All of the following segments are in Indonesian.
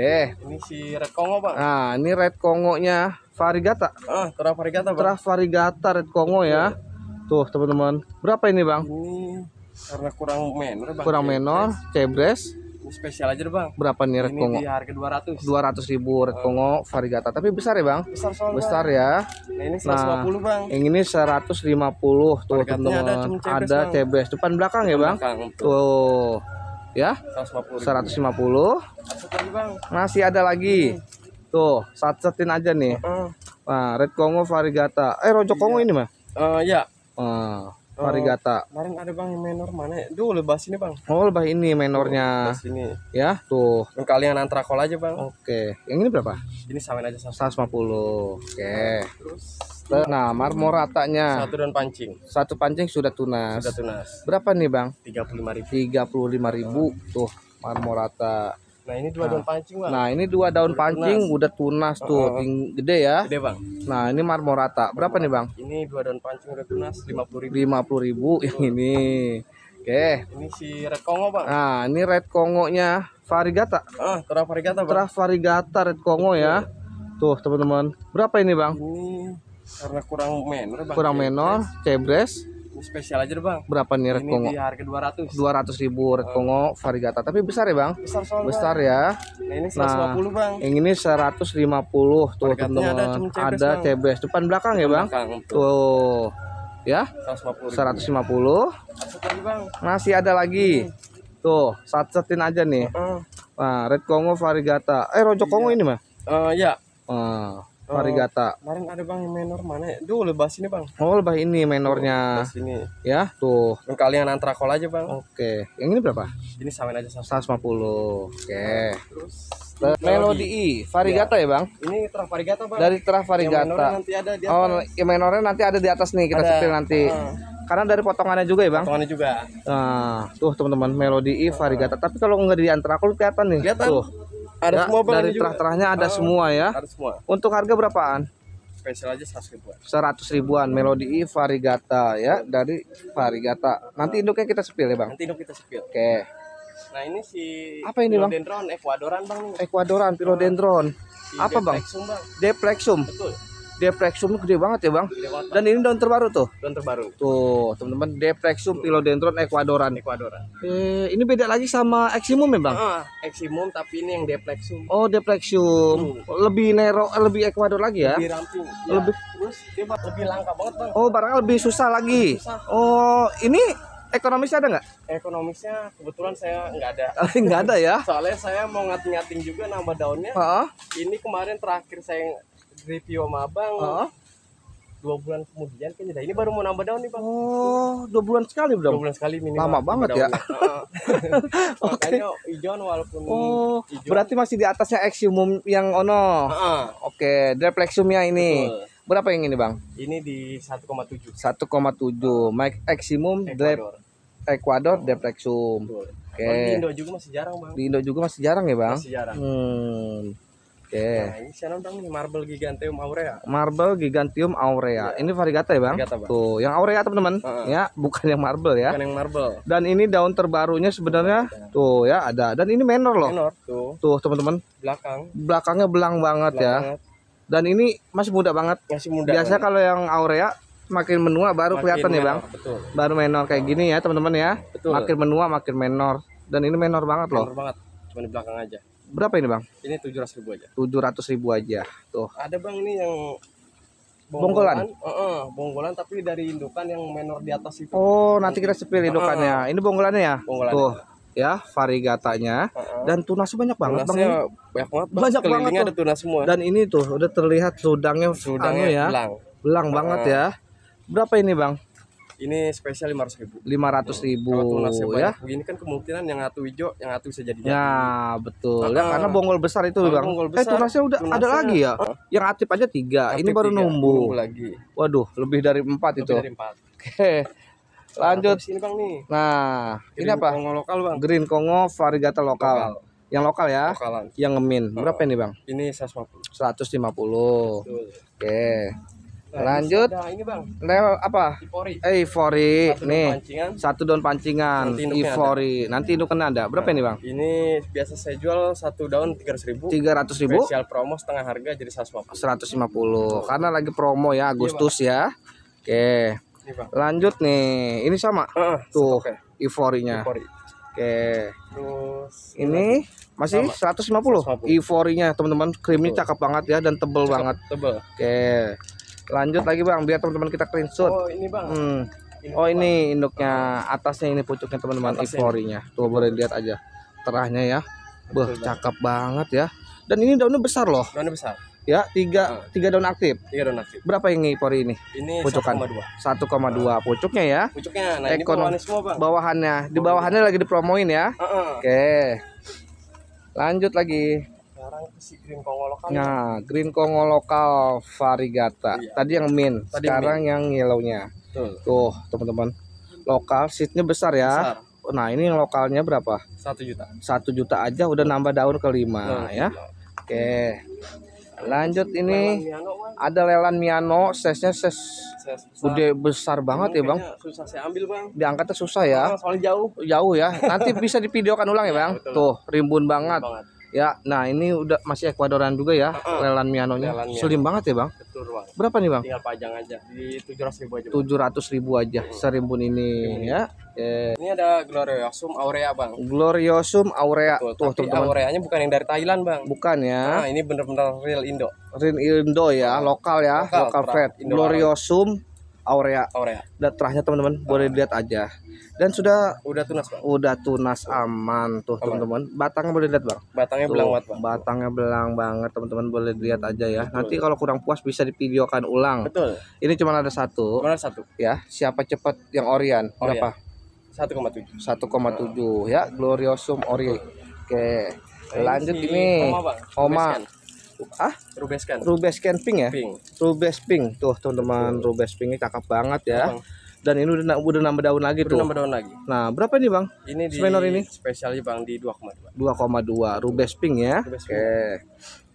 Oke. Ini si Red Kongo, Bang. Nah, ini Red Kongo-nya Varigata. Terah Varigata, Bang. Terah Varigata Red Kongo ya. Tuh, teman-teman. Berapa ini, Bang? Ini karena kurang menor, Bang. Kurang menor, cebres. Ini spesial aja, Bang. Berapa nih Red Ini Kongo? di harga 200. 200.000 Red Kongo Varigata. Tapi besar ya, Bang? Besar soalnya. Besar ya. Nah, ini 150, Bang. Yang ini 150 tuh, Varigатanya teman-teman. ada Ada Bang. cebres depan belakang ya, Bang? Belakang, Tuh. Ya. 150. 150. Satu lagi, Bang. Masih ada lagi. Tuh, setin aja nih. Nah, Red Kongo Varigata. Rojok Kongo ini mah? Ya. Varigata. Kemarin ada, Bang, yang menor mana ya? Duh, lebas ini, Bang. Oh, lebah ini menornya. Lebas ini. Ya, tuh. Yang kalian antrakol aja, Bang. Oke. Yang ini berapa? Ini samain aja 150. Oke. Terus Nah, marmoratanya. satu daun pancing. Satu pancing sudah tunas. Sudah tunas. Berapa nih, Bang? 35.000. 35.000 tuh marmorata. Nah, ini dua daun pancing, Bang. Nah, ini 2 daun pancing udah tunas tuh, gede ya. Gede, Bang. Nah, ini marmorata. Berapa nih, Bang? Ini 2 daun pancing udah tunas 50.000. 50.000 yang ini. Oke. Ini si Red Kongo, Bang. Nah, ini Red Kongo-nya Varigata. Terah Varigata, Bang. Terah Varigata Red Kongo ya. Tuh, teman-teman. Berapa ini, Bang? Ini karena kurang menor, Bang. Kurang menor, cebres. Ini spesial aja, Bang. Berapa nih Red Ini Kongo? di harga 200. 200.000 Red Kongo Varigata. Tapi besar ya, Bang? Besar soalnya. Besar ya. Nah, ini 150, Bang. Yang ini 150 tuh, Varigатanya teman-teman. ada Ada Bang. cebres depan belakang ya, Bang? Belakang, betul. Tuh. Ya. 150. 150. Satu lagi, Bang. Masih ada lagi. Tuh, setin aja nih. Nah, Red Kongo Varigata. Rojok Kongo ini mah? Ya. Varigata. Kemarin ada, Bang, yang menor mana ya? Duh, lebas ini, Bang. Oh, lebah ini menornya. Lebas ini. Ya, tuh. Yang kalian antrakol aja, Bang. Oke. Yang ini berapa? Ini samain aja 150. Oke. Terus Melodi I Varigata ya, Bang? ini Terah Varigata, Bang. Dari Terah Yang menornya Varigata. nanti ada di Oh, yang menornya nanti ada di atas nih, kita Ada. setir nanti. Karena dari potongannya juga ya, Bang? potongannya juga. Nah, tuh teman-teman Melodi I Varigata. Tapi kalau nggak di antrakul kelihatan nih. Kelihatan. Tuh. Ada Ya, semua, Bang. dari ini juga. terah-terahnya ada semua ya. Ada semua. Untuk harga berapaan? Spesial aja 100.000. 100.000-an Melodi I Varigata ya, dari Varigata. Nanti induknya kita sepil ya, Bang. Nanti dong kita sepil. Oke. Nah, ini si Apa ini, Bang? Philodendron Ecuadoran, Bang. nih. Ecuadoran Philodendron. Si Apa, Bang? Deplexum, Bang. Deplexum. Betul. Deplexum gede banget ya, Bang. Gede banget, Dan ini daun terbaru tuh. daun terbaru. Tuh, teman-teman, Deplexum Philodendron Ecuadoran. Ecuadoran. Ini beda lagi sama Eximum ya, Bang? Eximum, tapi ini yang Deplexum. Oh, Deplexum. Lebih nero, lebih Ecuador lagi ya. Lebih ramping. Ya. Lebih. Terus dia lebih langka banget, Bang. Oh, barangnya lebih susah lagi. Susah. Oh, ini ekonomisnya ada nggak? Ekonomisnya kebetulan saya nggak ada. Nggak ada ya. Soalnya saya mau ngating-ngating juga nama daunnya. Heeh. Ini kemarin terakhir saya review sama Abang. Heeh. 2 bulan kemudian kayaknya dah. Ini baru mau nambah daun nih, Bang. Oh, 2 bulan sekali 2 dong. bulan sekali minimal. Lama banget ya. Makanya hijauan walaupun Oh, hijau. berarti masih di atasnya Eximum yang ono. Oke, Deplexumnya ini. Betul. Berapa yang ini, Bang? Ini di 1,7. 1,7. Mike Eximum Ecuador Deplexum. Betul. Oke. Di Indo juga masih jarang, Bang. Di Indo juga masih jarang ya, Bang? Masih jarang. Oke. Nah, ini siapa, Bang, nih Marble Giganteum aurea. Marble Giganteum aurea. Ini Varigata ya, Bang? Varigata, Bang. Tuh, yang aurea teman-teman. Ya, bukan yang marble ya. Bukan yang marble. Dan ini daun terbarunya sebenarnya tuh ya ada. Dan ini menor loh. Menor tuh Tuh, teman-teman. belakang. Belakangnya belang banget ya. Banget. Dan ini masih muda banget. Masih muda. Biasa Bang. kalau yang aurea makin menua baru Makin kelihatan ya, menor, Bang. Betul. Baru menor kayak gini ya, teman-teman ya. Betul. Makin menua makin menor. Dan ini menor banget loh. Menor banget. Cuma di belakang aja. Berapa ini, Bang? Ini 700.000 aja. 700.000 aja. Tuh. Ada, Bang, ini yang Bonggolan? Bonggolan tapi dari indukan yang menor di atas itu. Oh, nanti kita sepil indukannya. Ini bonggolannya ya? Bonggolannya. Tuh. Ya, Varigatanya. Dan tunasnya banyak banget, Bang. Tunasnya banyak banget, Bang. Banyak banget Kelilingnya tuh. ada tunas semua. Dan ini tuh udah terlihat sudangnya Sudangnya ya. Belang banget ya. Berapa ini, Bang? Ini spesial 500.000. 500.000 Kalau tunasnya ya. banyak begini kan kemungkinan yang atu hijau, yang atu bisa jadi. Ya, betul. Ya, karena bonggol besar itu, Bang. Bonggol besar. Tunasnya udah ada lagi ya. Yang aktif aja 3. Ini baru numbuh. Lagi. Waduh, lebih dari 4 itu. Lebih dari 4. Oke. Lanjut. Sini, Bang, nih. Nah, ini apa? Kongo lokal, Bang. Green Kongo Varigata lokal. Yang lokal ya. Lokalan. Yang ngemin. Berapa ini, Bang? Ini 150. 150. Betul. Oke. Lanjut. Nah, ini bang, Apa? Ipori. Ivory. Satu Nih. pancingan. Satu daun pancingan. Nanti induknya Ivory. Nanti induknya ada. Berapa ini bang? Ini biasa saya jual satu daun 300.000. 300.000. Spesial promo setengah harga jadi 150. 150. Karena lagi promo ya Agustus ya. Oke. Ini bang. Lanjut nih. Ini sama. Tuh. Oke. Ivory-nya. Ipori. Oke. Terus Ini masih 150. 150. Ivory-nya teman-teman. Krimnya cakep banget ya dan tebel banget. Tebel. Oke. Lanjut lagi bang, biar teman-teman kita screenshot. Oh ini bang. Oh ini induknya, atasnya ini pucuknya teman-teman, Ivory-nya. Tuh boleh lihat aja terahnya ya. Beh, cakep banget ya. Dan ini daunnya besar loh. Daunnya besar. Ya, tiga daun aktif. 3 daun aktif. Berapa ini Ivory ini? Ini Pucukan 1,2 pucuknya ya. Pucuknya. Nah ini Ekonom. bawahannya semua bang. Bawahannya, di bawahannya lagi dipromoin ya. Oke. Lanjut lagi. Sekarang si green Kongo lokal. Nah, green Kongo lokal variegata. Iya. Tadi yang mint, Tadi sekarang yang yellow-nya. Betul. Tuh, teman-teman. Lokal seednya besar ya. Besar. Nah, ini yang lokalnya berapa? 1 juta. 1 juta aja udah nambah daun ke-5 ya. Oke. Lanjut ini ada lelan Miano, size-nya gede besar banget ya, Bang. Susah saya ambil bang. Diangkatnya susah ya. Soalnya jauh. Jauh ya. Nanti bisa divideokan ulang ya, Bang. Betul. Tuh, rimbun banget. Ya, nah ini udah masih Ekuadoran juga ya, lelan Mianonya. Lelan Miano. Slim banget ya, Bang. Betul bang. Berapa nih, Bang? Tinggal pajang aja di 700.000 aja. 700.000 aja serimbun ini ya. Ini ada Gloriosum aurea bang. Gloriosum aurea. Tuh Tuh, tapi teman-teman. aureanya bukan yang dari Thailand bang. Bukan ya. Nah ini bener-bener real Indo. Rin Indo ya, lokal ya, lokal Fred. Indo Gloriosum aurea. aurea. Dan terahnya teman-teman boleh lihat aja. Dan sudah Udah tunas bang. tunas aman tuh teman-teman. Batangnya boleh lihat, Bang. Batangnya Tuh, belang banget bang. batangnya belang banget teman-teman, boleh lihat aja ya. Nanti kalau kurang puas bisa divideokan ulang. Betul. Ini cuma ada satu Mana satu? ya. Siapa cepat yang Orion? Berapa? 1,7. 1,7 ya, Gloriosum ori. Oke. Lanjut si ini Oma bang. Oma. Rubescan. Rubescan pink ya? Pink. Rubes pink. Tuh teman-teman, Rubes pinknya cakep banget ya. Bang. Dan ini udah nambah daun lagi Udah tuh. nambah daun lagi. Nah, berapa nih, Bang? Ini di Semenor ini? spesialnya bang di 2,2. 2,2 Rubes pink ya. Rubes pink. Oke.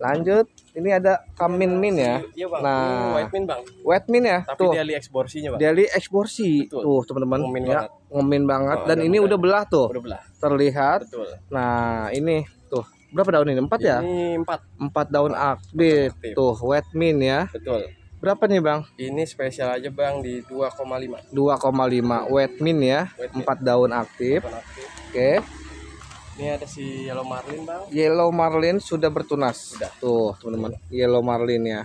Lanjut, ini ada Kamin Min ya. Iya bang. Nah, Ini white mint bang. Wet Min ya. Tapi Tuh. dia li eksborsinya bang. Daily Exborsi. Betul. Tuh, teman-teman. Ngomin Ya, banget. ngomin banget. Dan udah ini belah. udah belah tuh. Udah belah. Terlihat. Betul. Nah, ini tuh. Berapa daun ini? 4 ya? Ini 4. 4 daun aktif. Aktif. Tuh, Wet Min ya. Betul. Berapa nih, Bang? Ini spesial aja bang di 2,5. 2,5 Wet Min ya. Wet mint. 4 daun aktif. Aktif. Oke. Ini ada si Yellow Marlin bang. Yellow Marlin sudah bertunas. Sudah. Tuh, teman-teman. Yellow Marlin ya.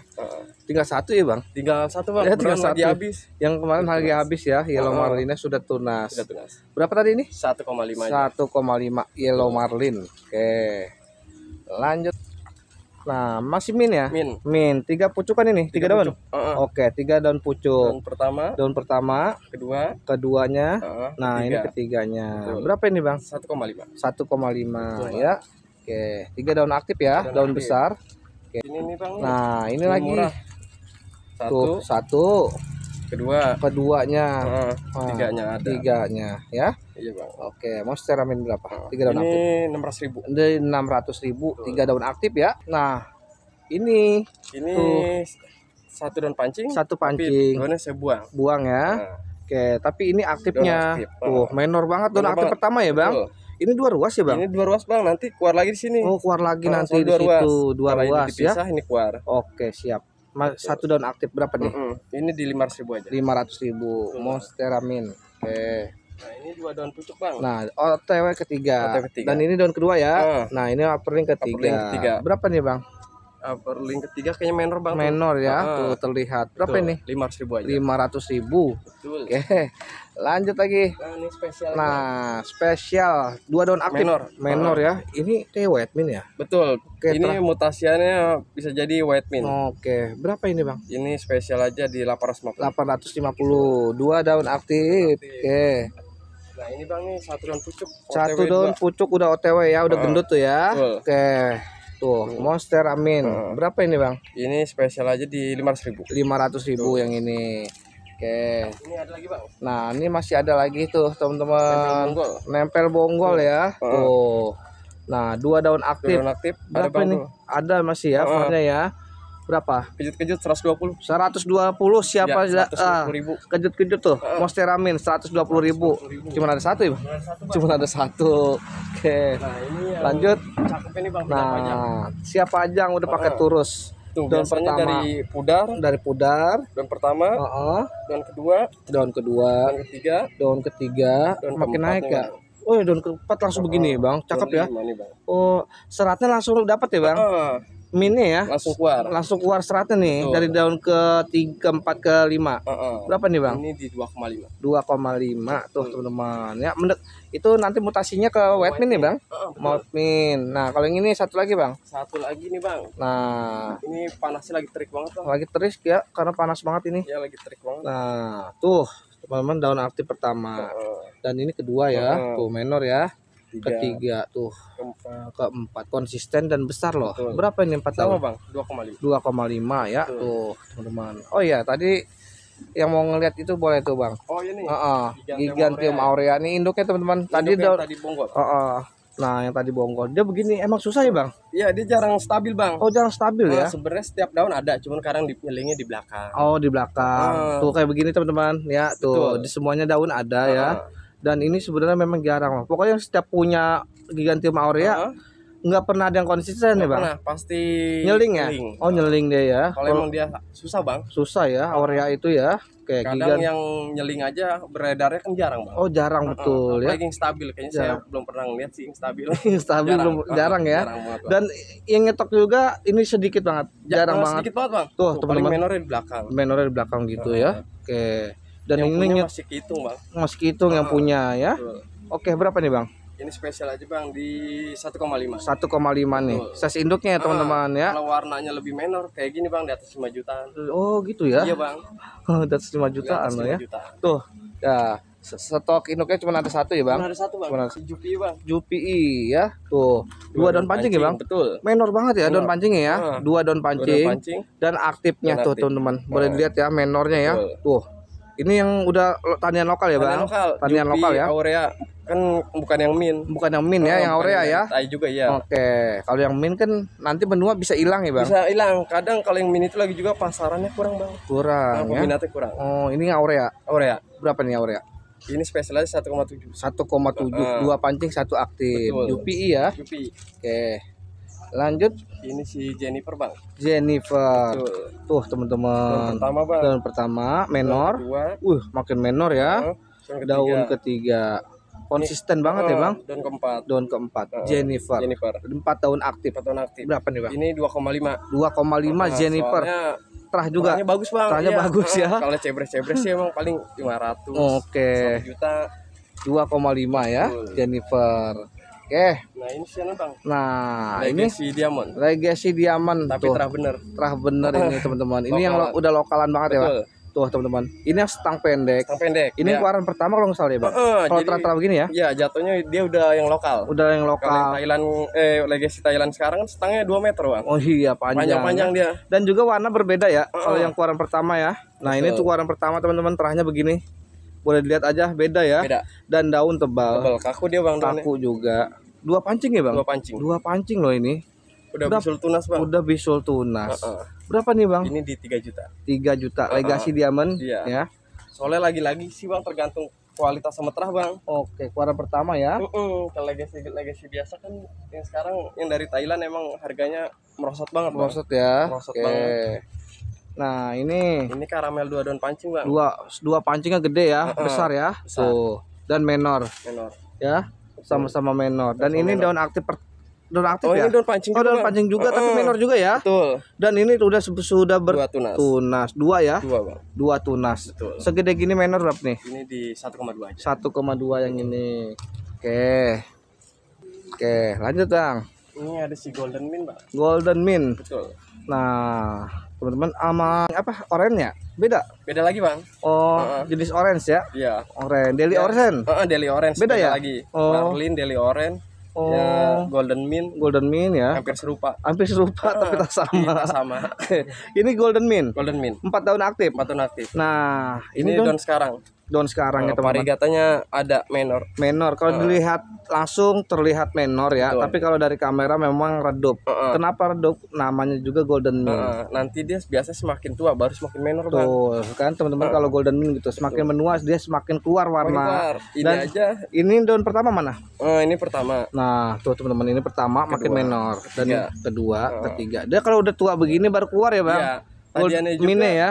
Tinggal satu ya, Bang. Tinggal satu bang. Ya, tinggal Beneran lagi satu. habis. Yang kemarin harga habis ya. Yellow Marlinnya sudah tunas. Sudah tunas. Berapa tadi ini? 1,5 aja. 1,5 Yellow Marlin. Oke. Lanjut. Nah, masih min ya? Min. Min. 3 pucukan ini, 3 daun. Oke, 3 daun pucuk. Daun pertama, Daun pertama, kedua, keduanya. Nah, ini ketiga. ketiganya. Betul. Berapa ini, Bang? 1,5. 1,5 Betul, ya. Oke, 3 daun aktif ya, Daun daun aktif. besar. Ini nih bang. Nah, ini Ini lagi. murah. Tuh, Satu, 1, kedua, keduanya, tiganya ada. tiganya ya. Iya bang. Oke, monstera min berapa? 3 daun aktif. Ini 600.000. Dari 600.000, 3 daun aktif ya. Nah, ini Ini Tuh. satu daun pancing. satu Tapi pancing, daunnya saya buang. buang ya. Nah, Oke, tapi ini aktifnya. Daun aktif. Tuh, minor banget daun Minor aktif banget. pertama ya, Bang. betul. Ini 2 ruas ya, Bang? Ini 2 ruas bang. Nanti keluar lagi di sini. Oh, keluar lagi nanti soal di situ 2 Kalau ini ruas ya. dipisah, ini keluar. Oke, siap. Satu daun aktif berapa nih? Ini di 500.000 aja. 500.000 monstera min. Oke. Nah ini 2 daun pucuk bang. Nah, OTW ketiga. OTW ketiga. Dan ini daun kedua ya. Nah, ini upper link Upper link ketiga. ketiga. Berapa nih, Bang? Upper link ketiga kayaknya minor bang. Menor ya. Ah. Tuh terlihat. Berapa ini? 500.000 aja. 500.000. Betul. Oke. Lanjut lagi. Nah ini spesial. Nah, spesial 2 daun aktif. Menor. ya. Ini kayak white min ya. Betul. Oke, Ini mutasiannya bisa jadi white mint. Oke, berapa ini, Bang? Ini spesial aja di 850. 850. 2 daun aktif. Oke. Nah ini bang nih satu daun pucuk. Satu OTW daun 2. pucuk udah OTW ya, udah gendut tuh ya. Betul. Oke. Tuh, monster amin. Berapa ini, Bang? Ini spesial aja di 500.000. 500.000 yang ini. Oke. Ini ada lagi bang. Nah, ini masih ada lagi tuh, teman-teman. Bonggol. Nempel bonggol ya. Tuh. Nah, 2 daun aktif. Daun aktif. Ada Berapa bang ini? tuh. Ada masih ya, warnanya ya. Berapa? Kejut-kejut 120. 120 siapa Ya, ya? 120.000. Kejut-kejut tuh. Monstera Min 120.000. Cuma ada satu ya, Bang? Cuma ada satu. Oke. Nah, ini yang Lanjut. cakep ini Bang, punya pajang. Nah, siapa aja yang udah pakai turus? Tuh, Daun biasanya pertama. dari pudar, daun pertama, Heeh. daun kedua, Daun kedua, daun ketiga, daun daun makin keempat naik nih, ya. Bang. Oh, ya, daun keempat langsung begini, Bang. Cakep daun ya. 5 nih, Bang. Oh, seratnya langsung dapat ya, Bang? Minnya ya. Langsung keluar. Langsung keluar seratnya nih. Betul. Dari daun ke-3, ke-4, ke-5. Berapa nih, Bang? Ini di 2,5. 2,5 tuh, teman-teman. Ya, itu nanti mutasinya ke white mint nih, Bang. White mint. Nah, kalau yang ini satu lagi, Bang. Satu lagi nih, Bang. Nah, Ini panasnya lagi terik banget, Bang. lagi teris ya karena panas banget ini. Ya, lagi terik banget. Nah, tuh, teman-teman, daun aktif pertama. Dan ini kedua ya. Tuh, menor ya. Ketiga tuh, keempat konsisten dan besar loh. Betul. Berapa ini 4 Sama, tahun? Bang, 2,5. 2,5 ya. Betul. Tuh, teman-teman. Oh iya, tadi yang mau ngeliat itu boleh tuh, Bang. Oh, ini. Gigantium aurea ini induknya, teman-teman. Tadi tadi bonggol. Nah, yang tadi bonggol dia begini emang susah ya, Bang? Iya, dia jarang stabil, Bang. Oh, jarang stabil ya. Sebenarnya setiap daun ada, cuman kadang nyelingnya di belakang. Oh, di belakang. Tuh kayak begini, teman-teman. Ya, tuh Betul. di semuanya daun ada ya. Dan ini sebenarnya memang jarang loh. Pokoknya setiap punya Gigantium aurea nggak pernah ada yang konsisten ya, Bang? Pernah, pasti Nyeling ya? Oh, nyeling dia ya. Kalau emang dia susah, Bang. Susah ya aurea itu ya. Kayak Kadang yang nyeling aja beredarnya kan jarang, Bang. Oh, jarang betul ya. Apalagi yang stabil, kayaknya saya belum pernah ngeliat sih yang stabil. Stabil jarang ya. Jarang banget, Bang. Dan yang ngetok juga ini sedikit banget. Jarang banget. Sedikit banget, Bang. Tuh, Paling teman-teman. menornya di belakang. Menornya di belakang gitu ya. Oke. Dan yang ini punya masih kehitung, Bang. masih hitung yang punya ya. Betul. Oke, berapa nih, Bang? Ini spesial aja, Bang, di 1,5. 1,5 nih. Size induknya ya, teman-teman ya. Kalau warnanya lebih menor kayak gini, Bang, di atas 5 jutaan. Oh, gitu ya. Iya, Bang. Di atas 5 jutaan Di atas loh 5 ya. jutaan. Tuh. Ya, stok induknya cuma ada satu ya, Bang. Cuma ada satu, Bang. Cuma ada Si Jupi, Bang. Jupi ya. Tuh. Dua daun pancing ya, Bang. Betul. Menor banget ya daun pancingnya ya. Dua daun pancing. Dan aktifnya Dan tuh, aktif. teman-teman. Boleh dilihat ya menornya ya. Tuh. Ini yang udah tanian lokal ya, Bang? Tanian Jupi, lokal ya. Aurea kan bukan yang min. Bukan yang min ya, yang aurea ya. Tai juga ya. Oke, kalau yang min kan nanti benua bisa hilang ya, Bang? Bisa hilang. Kadang kalau yang min itu lagi juga pasarannya kurang, Bang. Kurang ya. Peminatnya kurang. Oh, ini yang aurea. Aurea. Berapa nih aurea? Ini spesial aja 1,7. 1,7, dua pancing, satu aktif. Betul. Jupi ya. Jupi. Oke. Lanjut Ini si Jennifer, Bang. Jennifer. Betul. Tuh, teman-teman. Pertama, Bang. Daun pertama menor. Kedua. Makin menor ya. Daun ketiga. Konsisten banget ya, Bang. Daun keempat. Daun keempat Jennifer. 4 tahun aktif. 4 tahun aktif. Berapa nih, Bang? Ini 2,5. 2,5 Jennifer. Terah juga. Terahnya bagus, Bang. Terahnya bagus ya. Kalau cebres-cebres sih emang paling 500. Oke. 1 juta. 2,5 ya, Betul. Jennifer. Oke. Nah, ini siapa, Bang? Nah, Legacy ini Diamond. Legacy Diamond. Tapi tuh. terah bener. Terah bener ini, teman-teman. Ini yang Lokalan. udah lokalan banget ya, Pak. Betul. Tuh, teman-teman. Ini yang stang pendek. Stang pendek. Ini ya. keluaran pertama kalau nggak salah ya, Bang. Kalau jadi- terah-terah begini ya. Iya, jatuhnya dia udah yang lokal. Udah yang Kalau yang lokal. Thailand Legacy Thailand sekarang kan stangnya 2 meter, Bang. Oh iya, panjang. Panjang-panjang dia. Dan juga warna berbeda ya. Kalau yang keluaran pertama ya. Nah, ini Betul. tuh keluaran pertama, teman-teman. Terahnya begini. Boleh dilihat aja, beda ya. Beda. Dan daun tebal. Tebal, kaku dia, Bang, daunnya. Kaku juga. Dua pancing ya, Bang? 2 pancing. Dua pancing loh ini. Udah bisul tunas, Bang. Udah bisul tunas. Berapa nih, Bang? Ini di 3 juta. 3 juta. Legacy Diamond Iya. ya. Soalnya lagi-lagi sih, Bang, tergantung kualitas sama terah, Bang. Oke, keluaran pertama ya. Kalau legacy biasa kan yang sekarang yang dari Thailand emang harganya merosot banget, Bang. Merosot ya. Merosot Oke. banget. Nah, ini Ini karamel 2 daun pancing, Bang. dua pancingnya gede ya, besar ya. Besar. Tuh. Dan menor Menor. ya. Sama-sama menor. Dan ini daun aktif daun aktif Oh, ya. ini daun pancing Oh, juga, daun Bang. pancing juga tapi menor juga ya. Betul. Dan ini sudah 2 tunas. bertunas. Dua ya. 2, Bang. 2 tunas. Betul. Segede gini menor berapa nih? Ini di 1,2 aja. 1,2 yang ini. Oke. Oke, lanjut, Bang. Ini ada si Golden Mint, Bang. Golden Mint. Betul. Nah, teman-teman sama apa? Oranye? Beda. Beda lagi, Bang. Oh, jenis orange ya. Iya. Orange, Daily Ya. Orange. Daily Orange Beda ya? lagi. Oh. Marlin, Daily Orange. Oh, Ya, Golden Mint Golden Mint ya. hampir serupa. Hampir serupa tapi tak sama. Kita sama. Oke. Ini Golden Mint. Golden Mint 4 tahun aktif. 4 tahun aktif. Nah, Ini ini daun sekarang. daun sekarang ya teman-teman. Variegatanya ada menor. Menor kalau dilihat langsung terlihat menor ya, Betul. tapi kalau dari kamera memang redup. Kenapa redup? Namanya juga golden mint. Nanti dia biasa semakin tua baru semakin menor bang. Tuh kan teman-teman, kalau golden mint gitu semakin menua dia semakin keluar warna. Ini Dan aja. ini daun pertama mana? Ini pertama. Nah tuh teman-teman, ini pertama makin menor, dan kedua, ketiga. Dia kalau udah tua begini baru keluar ya bang. Iya. Golden mint ya.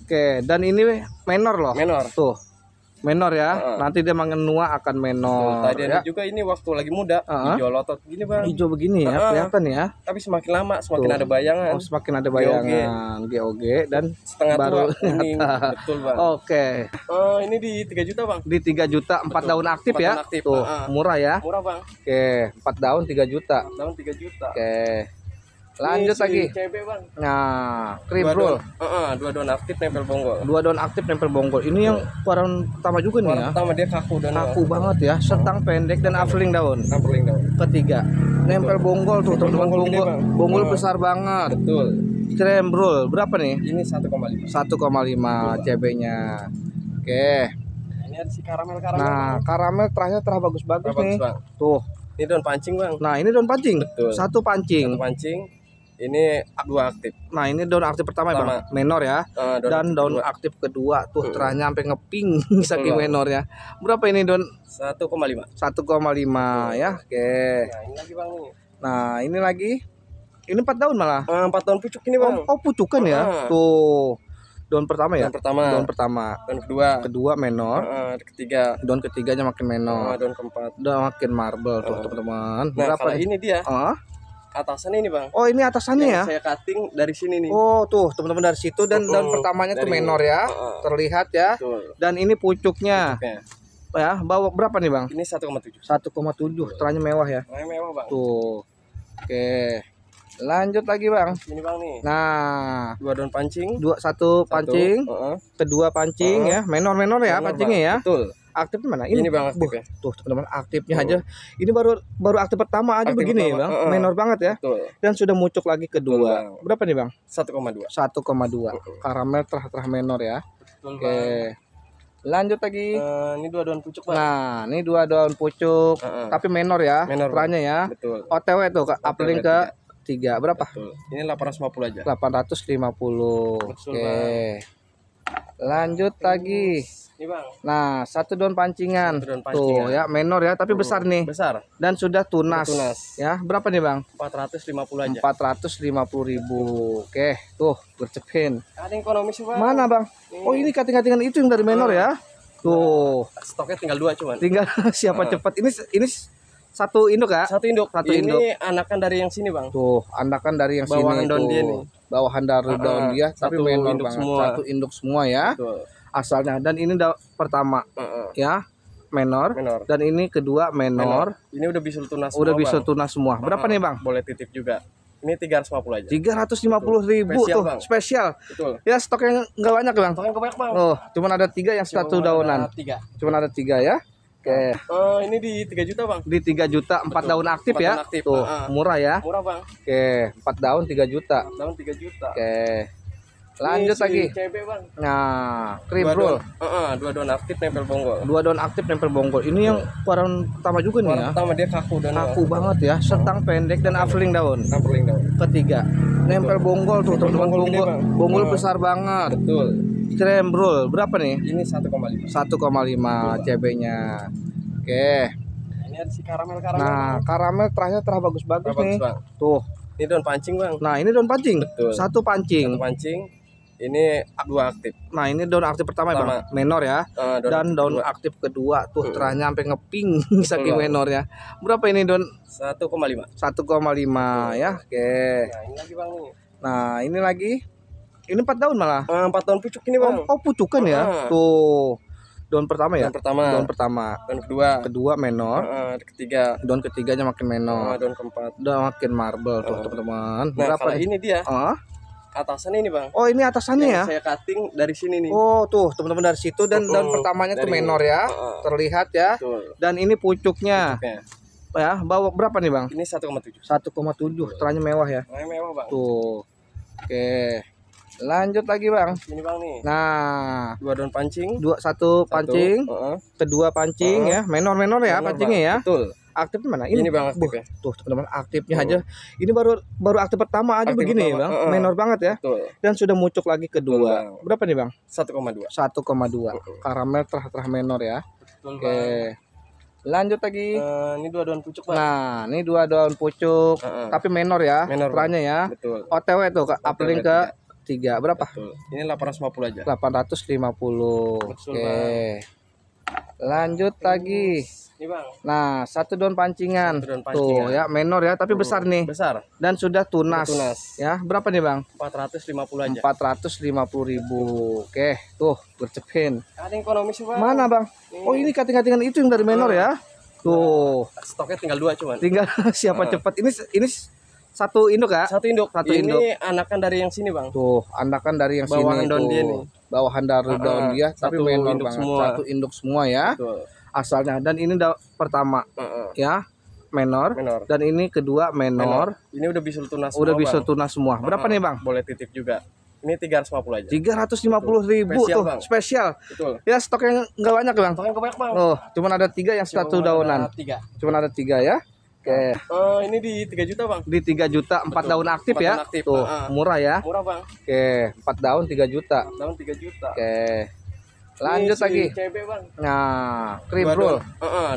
Oke, dan ini menor loh. Menor. Tuh. Menor ya. Nanti dia mengenua akan menor. Tadiannya ya. juga ini waktu lagi muda, hijau lotot gini bang. Hijau begini ya, kelihatan ya. Tapi semakin lama semakin ada bayangan. Oh, semakin ada bayangan. GOG dan Setengah baru tua kuning. Betul bang. Oke. Ini di 3 juta bang. Di 3 juta 4 daun aktif 4 ya. daun aktif. Tuh, murah ya. Murah bang. Oke, 4 daun 3 juta. Daun 3 juta. Oke. Lanjut Ini lagi. CB bang. Nah, cream roll. 2 daun aktif nempel bonggol. 2 daun aktif nempel bonggol. Ini yang keluaran pertama juga nih ya. Pertama dia kaku dan Kaku banget ya, setang pendek dan aferling daun. Aferling daun. Ketiga, nempel bonggol tuh teman-teman, bonggol gede, Bang. bonggol besar banget. Betul. Cream roll berapa nih? Ini 1,5. 1,5 CB-nya. Oke. Ini ada si karamel. Nah, karamel terahnya terah bagus-bagus Bagus, nih. Bang. Tuh. Ini daun pancing bang. Nah, ini daun pancing. Betul. Satu pancing. Satu pancing. Ini 2 aktif. Nah, ini daun aktif pertama ya, Bang. Menor ya. Dan daun aktif kedua tuh terahnya sampai ngeping saking menornya. Berapa ini daun? 1,5. 1,5 ya. Oke. Nah, ini lagi bang nih. Nah, ini lagi. Ini 4 daun malah. 4 daun pucuk ini bang. Oh, pucukan ya. Tuh. Daun pertama ya? Daun pertama. Daun pertama. Daun kedua. Kedua menor. Ketiga. Daun ketiganya makin menor. Daun keempat. Udah makin marble tuh teman-teman. Nah, Berapa kalau ini dia. Atasan ini bang. Oh, ini atasannya ya? Saya cutting dari sini nih. Oh, tuh teman-teman dari situ, dan daun pertamanya tuh menor ya. Terlihat ya. Betul. Dan ini pucuknya. Ya, bawa berapa nih bang? Ini 1,7. 1,7. Terahnya mewah ya. Mewah bang. Tuh. Oke. Lanjut lagi bang. Ini bang nih. Nah, 2 daun pancing. Satu pancing. Kedua pancing ya. Menor-menor ya Menor, pancingnya ya. Betul. Aktif mana? Ini bang aktifnya. Tuh teman-teman, aktifnya aja. Ini baru aktif pertama aja Aktif begini pertama. ya bang. Menor banget ya. Betul. Dan sudah muncul lagi kedua. Betul, Berapa nih bang? 1,2. 1,2. Karamel terah menor ya. Betul, Oke. bang. Lanjut lagi. Ini 2 daun pucuk bang. Nah, ini 2 daun pucuk, tapi menor ya. Menor, terahnya ya. Betul. OTW tuh uplink ke 3. Berapa? Betul. Ini 850 aja. 850. Betul, Oke. bang. Lanjut lagi. Ini bang. Nah, 1 daun pancingan. Satu daun Tuh pancingan. ya, menor ya, tapi besar nih. Besar. Dan sudah tunas. Sudah tunas. Ya, berapa nih bang? 450 aja. 450.000. Oke, tuh gercepin. Ada yang ekonomis sih bang. Mana bang? Oh, ini kating-katingan itu yang dari menor ya. Tuh. Stoknya tinggal 2 cuman. Tinggal siapa cepat. Ini satu induk ya? Satu induk. Satu ini induk. anakan dari yang sini bang. Tuh, anakan dari yang Bawahan sini daun tuh. dia nih. Bawahan dari daun dia, tapi Satu menor induk banget. semua. Satu induk semua ya. Betul. Asalnya. Dan ini pertama ya, menor. Menor. Dan ini kedua menor. Ini udah bisa tunas. Udah semua, bisa bang. tunas semua. Berapa nih bang? Boleh titip juga. Ini 350 aja. 350.000 Spesial, tuh, Bang. spesial. Betul. Ya, stok yang nggak banyak ya bang. Stoknya kebanyak bang. Oh, cuman ada 3 yang satu daunan. 3. Cuman ada 3 ya. Oke. Ini di 3 juta bang. Di 3 juta 4 daun aktif 4 ya. daun aktif. Tuh, murah ya. Murah bang. Oke, 4 daun 3 juta. Daun 3 juta. Oke. Lanjut Ini si lagi. CB bang. Nah, cream 2 roll. daun. 2 daun aktif nempel bonggol. 2 daun aktif nempel bonggol. Ini yang keluaran pertama juga nih ya. Pertama dia kaku dan Kaku banget ya, setang pendek dan aferling daun. aferling daun. Ketiga, nempel bonggol tuh teman-teman, bonggol gede, Bang. bonggol besar banget. Betul. Cream roll berapa nih? Ini 1,5. 1,5 CB-nya. Oke. Ini ada si karamel. Nah, karamel terahnya terah bagus-bagus Bagus, nih. Bang. Tuh. Ini daun pancing bang. Nah, ini daun pancing. Betul. Satu pancing. Satu pancing. Ini 2 aktif. Nah, ini daun aktif pertama ya, Bang. Menor ya. Dan daun aktif kedua tuh terahnya sampai ngeping saking menornya. Berapa ini daun? 1,5. 1,5 ya. Oke. Nah, ini lagi bang nih. Nah, ini lagi. Ini 4 daun malah. 4 daun pucuk ini bang. Oh, pucukan ya. Tuh. Daun pertama ya? Daun pertama. Daun pertama. Daun kedua. Kedua menor. Ketiga. Daun ketiganya makin menor. Daun keempat. Udah makin marble tuh teman-teman. Nah, Berapa kalau nih? ini dia. Atasan ini bang. Oh, ini atasannya ya? Saya cutting dari sini nih. Oh, tuh teman-teman dari situ, dan daun pertamanya tuh menor ya. Terlihat ya. Betul. Dan ini pucuknya. Ya, bawa berapa nih bang? Ini 1,7. 1,7. Terahnya mewah ya. Mewah bang. Tuh. Oke. Lanjut lagi bang. Ini bang nih. Nah, Dua daun pancing. satu pancing, kedua pancing ya, menor ya Menor, pancingnya bang. ya. Betul. Aktif mana? Ini bang aktif ya. Tuh teman-teman aktifnya aja. Ini baru aktif pertama aja Aktif begini ya pertama, bang. Menor banget ya. Betul. Dan sudah muncul lagi kedua. Betul, bang. Berapa nih bang? 1,2. 1,2. Karamel terah menor ya. Betul, Oke. bang. Lanjut lagi. Ini dua daun pucuk bang. Nah, ini dua daun pucuk, tapi menor ya. Menor, terahnya ya. Betul. OTW tuh uplink ke 3. Berapa? Betul. Ini 850 aja. 850. Betul, Oke. bang. Lanjut lagi. Ini bang. Nah, satu daun pancingan. Satu daun Tuh pancingan. ya, menor ya, tapi besar nih. Besar. Dan sudah tunas. Sudah tunas. Ya, berapa nih bang? 450 aja. 450.000. Oke, tuh gercepin. Ada yang ekonomis sih bang. Mana bang? Oh ini kating-katingan itu yang dari menor ya. Tuh. Stoknya tinggal 2 cuman. Tinggal siapa cepat. Ini satu induk kak? Satu induk. Satu ini induk. anakan dari yang sini bang. Tuh, anakan dari yang Bawahan sini daun tuh. dia nih. Bawahan dari daun dia, tapi Satu menor induk banget. semua. Satu induk semua ya. Betul. Asalnya. Dan ini pertama ya, menor. Dan ini kedua menor. Ini udah bisa tunas. Udah semua, bisa bang. tunas semua. Berapa nih bang? Boleh titip juga. Ini 350 aja. 350.000 Spesial, tuh, bang. spesial. Betul. Ya stok yang nggak banyak bang. Stoknya kebanyak bang. Oh, cuman ada 3 yang satu daunan. 3. Cuman ada 3 ya. Oke. Ini di 3 juta bang. Di 3 juta 4 daun aktif 4 ya. daun aktif. Tuh, murah ya. Murah bang. Oke, 4 daun 3 juta. Daun 3 juta. Oke. Lanjut Ini lagi. si CB bang. Nah, kribrol.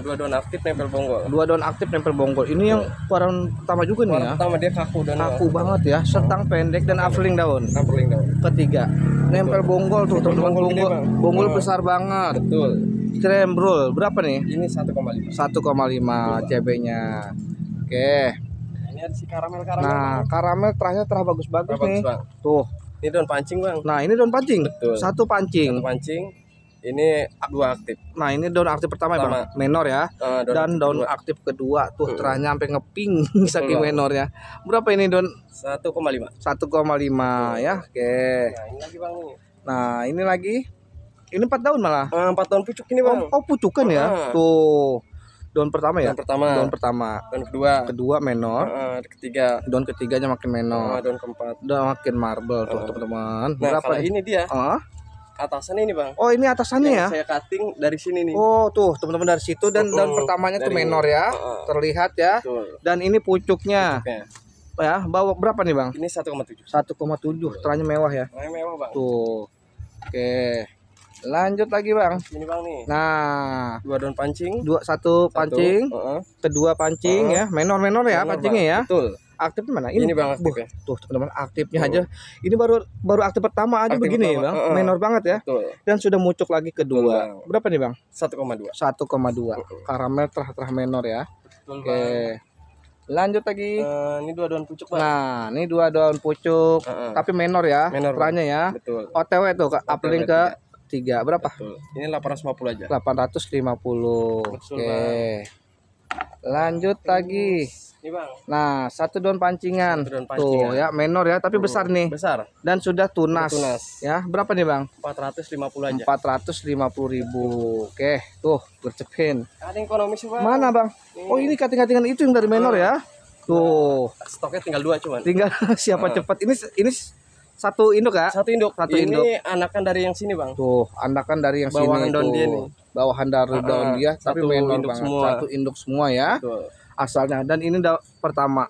Dua daun aktif nempel bonggol. 2 daun aktif nempel bonggol. Ini yang varian pertama juga nih ya. Pertama dia kaku dan Kaku banget ya, setang pendek dan afling daun. Nampling daun. Ketiga, nempel bonggol tuh teman-teman. bonggol gede, bang. Bonggol besar banget. Betul. Krembrol berapa nih? Ini 1,5. 1,5 CB-nya. Oke. Ini ada si karamel. Nah, karamel terahnya terah bagus-bagus Bagus, nih. bang. Tuh. Ini daun pancing bang. Nah, ini daun pancing. Betul. Satu pancing. Satu pancing. Ini 2 aktif. Nah, ini daun aktif pertama ya, Bang. Menor ya. Dan daun aktif kedua tuh terahnya sampai ngeping saking menornya. Berapa ini daun? 1,5. 1,5 ya. Oke. Nah, ini lagi bang nih. Nah, ini lagi. Ini 4 daun malah. 4 daun pucuk ini bang. Oh, pucukan ya. Tuh. Daun pertama ya? Daun pertama. Daun kedua. Kedua menor. Ketiga. Daun ketiganya makin menor. Daun keempat. Udah makin marble tuh teman-teman. Nah, Berapa kalau nih? ini dia. Atasan ini bang. Oh, ini atasannya ya? Saya cutting dari sini nih. Oh, tuh teman-teman dari situ dan daun pertamanya tuh menor ya. Terlihat ya. Betul. Dan ini pucuknya. Ya, bawa berapa nih, Bang? Ini 1,7. 1,7. Terahnya mewah ya. Mewah bang. Tuh. Oke. Lanjut lagi, Bang. Ini bang nih. Nah, 2 daun pancing. Satu pancing, kedua pancing ya, menor ya pancingnya ya. Betul. Aktif mana? Ini bang aktif ya. Tuh teman-teman aktifnya aja. Ini baru aktif pertama aja Aktif begini ya, pertama. Bang. Menor banget ya. Betul. Dan sudah muncul lagi kedua. Betul, Berapa nih, Bang? 1,2. 1,2. Karamel terah menor ya. Betul, Oke. bang. Lanjut lagi. Ini 2 daun pucuk bang. Nah, ini 2 daun pucuk, tapi menor ya. Menor, terahnya ya. Betul. OTW tuh uplink ke 3. Berapa? Betul. Ini 850 aja. 850. Betul, Oke. bang. Lanjut lagi. Ini bang. Nah, satu daun pancingan. Satu daun Tuh pancingan. ya, menor ya, tapi besar nih. Besar. Dan sudah tunas. Sudah tunas. Ya, berapa nih, Bang? 450 aja. 450.000. Oke, tuh gercepin. Ada yang ekonomis sih bang. Mana, Bang? Oh, ini kating-katingan itu yang dari menor ya. Tuh. Stoknya tinggal 2 cuman. Tinggal siapa cepat. Ini satu induk kak? Satu induk. Satu ini induk. anakan dari yang sini bang. Tuh, anakan dari yang Bawahan sini daun tuh. dia nih. Bawahan dari daun dia, tapi Satu menor induk banget. semua. Satu induk semua ya. Betul. Asalnya. Dan ini pertama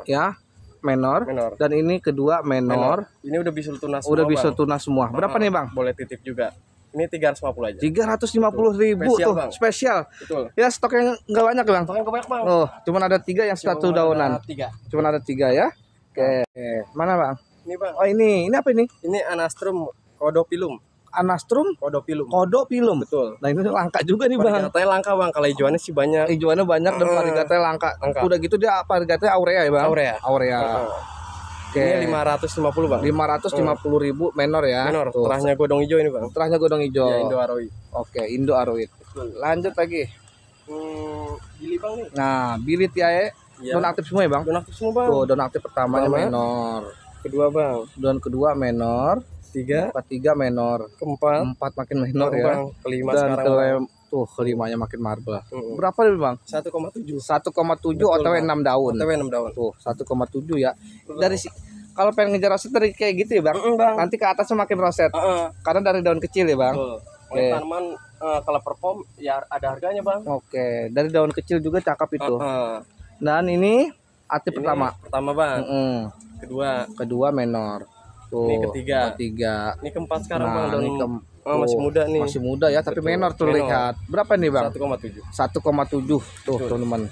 ya, menor. Dan ini kedua menor. Ini udah bisa tunas. Udah semua, bisa bang. tunas semua. Berapa nih, Bang? Boleh titip juga. Ini 350 aja. 350.000 Spesial, tuh, bang. spesial. Betul. Ya stok yang nggak banyak Bang. Stoknya kebanyak bang. Oh, cuman ada 3 yang satu daunan. 3. Cuman ada 3 ya. Oke. Mana Bang? Ini bang. Oh ini apa ini? Ini Anastrum Codopilum. Anastrum Codopilum. Codopilum. Betul. Nah ini langka juga nih Bang. Variegatanya langka bang. Kalau hijauannya sih banyak. Hijauannya banyak dan variegatnya langka. Udah gitu dia variegatnya aurea ya Bang. Aurea. Oke. Ini 550 bang. 550.000 menor ya. Menor. Tuh. Terahnya godong hijau ini bang. Terahnya godong hijau. Ya, Indo Aroid. Oke, Indo Aroid. Lanjut lagi. Gili bang nih. Nah, bilit ya. Don aktif semua ya Bang. Don aktif semua bang. Tuh, don aktif pertamanya menor. Kedua bang. Don kedua menor. 3. 4 menor. Keempat makin menor ya. bang. Kelima Dan sekarang. tuh kelimanya makin marble. Berapa nih Bang? 1,7. 1,7 OTW 6 daun. OTW 6 daun. Tuh 1,7 ya. Dari kalau pengen ngejar roset dari kayak gitu ya bang. Bang. Nanti ke atasnya makin roset. Karena dari daun kecil ya bang. Betul. Oke. Tanaman kalau perform ya ada harganya bang. Oke, dari daun kecil juga cakep itu. Dan ini aktif Ini pertama. Pertama bang. Kedua menor. Tuh. Ini ketiga. Ini keempat sekarang bang. Nah, ini masih muda nih. Masih muda ya, tapi menor terlihat. Berapa nih bang? 1,7. 1,7 tuh teman-teman.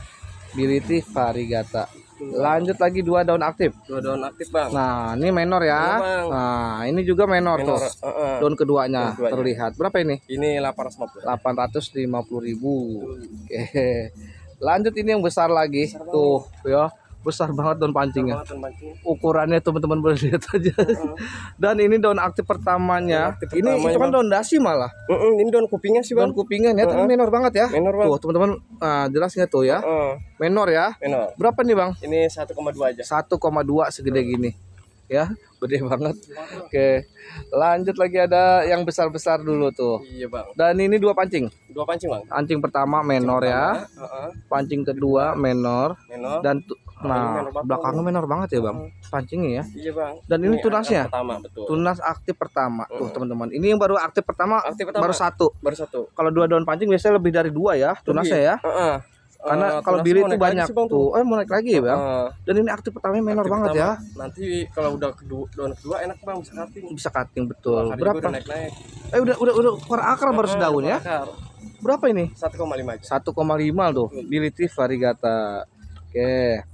Bility variegata. Lanjut lagi 2 daun aktif. 2 daun aktif bang. Nah, ini menor ya. Bang. Nah, ini juga menor tuh. Daun keduanya terlihat. Berapa ini? Ini 850. 850.000. Oke. Lanjut ini yang besar lagi. Tuh, ya. Besar banget daun pancingnya. Ukurannya teman-teman boleh lihat aja. Dan ini daun aktif pertamanya. Ini itu kan daun dasi malah. Ini daun kupingnya sih bang. Daun kupingnya ya, tapi menor banget ya. Menor bang. Tuh teman-teman, jelas nggak tuh ya? Menor ya. Menor. Berapa nih bang? Ini 1,2 aja. 1,2 segede gini. Ya, gede banget. Oke. Lanjut lagi ada yang besar-besar dulu tuh. Iya bang. Dan ini 2 pancing. 2 pancing bang. Pancing pertama menor ya. Pancing kedua menor. Dan nah, belakangnya menor banget ya bang, pancingnya ya. Iya bang. Dan ini tunasnya. Pertama, betul. Tunas aktif pertama. Tuh teman-teman. Ini yang baru aktif pertama. Baru satu. Kalau 2 daun pancing biasanya lebih dari 2 ya tunasnya ya. Karena kalau bili itu banyak tuh. Mau naik lagi ya bang. Dan ini aktif pertamanya menor banget ya. Nanti kalau udah daun kedua enak bang, bisa cutting. Bisa cutting betul. Berapa? Udah naik-naik. Udah keluar akar baru sedaun ya. Berapa ini? 1,5 aja. 1,5 tuh. Bility variegata. Oke.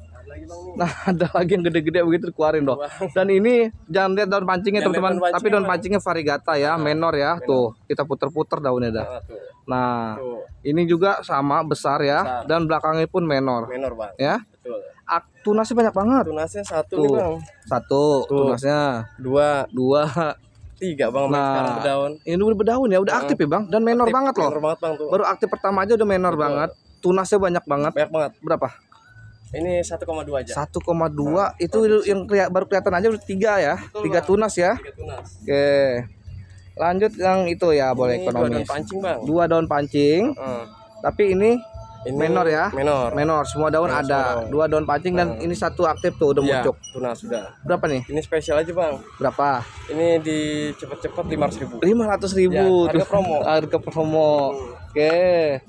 Nah, ada lagi yang gede-gede begitu dikeluarin dong. Dan ini jangan lihat daun pancingnya teman-teman, tapi daun pancingnya variegata ya, menor ya. Tuh, kita puter-puter daunnya dah. Nah, ini juga sama besar ya, dan belakangnya pun menor. Menor bang. Ya. Betul. Tunasnya banyak banget. Tunasnya 1 tuh. nih bang. 1 tunasnya. 2. 3 bang. Nah, sekarang berdaun. Ini udah berdaun ya, udah aktif ya bang, dan menor banget loh. Menor banget bang tuh. Baru aktif pertama aja udah menor banget. Tunasnya banyak banget. Berapa? Ini 1,2 aja. 1,2 itu yang baru kelihatan aja udah 3 ya. 3 tunas ya. 3 tunas. Oke. Lanjut yang itu ya, boleh Ini ekonomis. 2 daun pancing bang. 2 daun pancing. Tapi ini menor ya. Menor. Semua daun ada. 2 daun pancing dan ini 1 aktif tuh udah muncul. Tunas sudah. Berapa nih? Ini spesial aja bang. Berapa? Ini di cepet-cepet 500.000. 500.000. Ya, harga promo. Oke.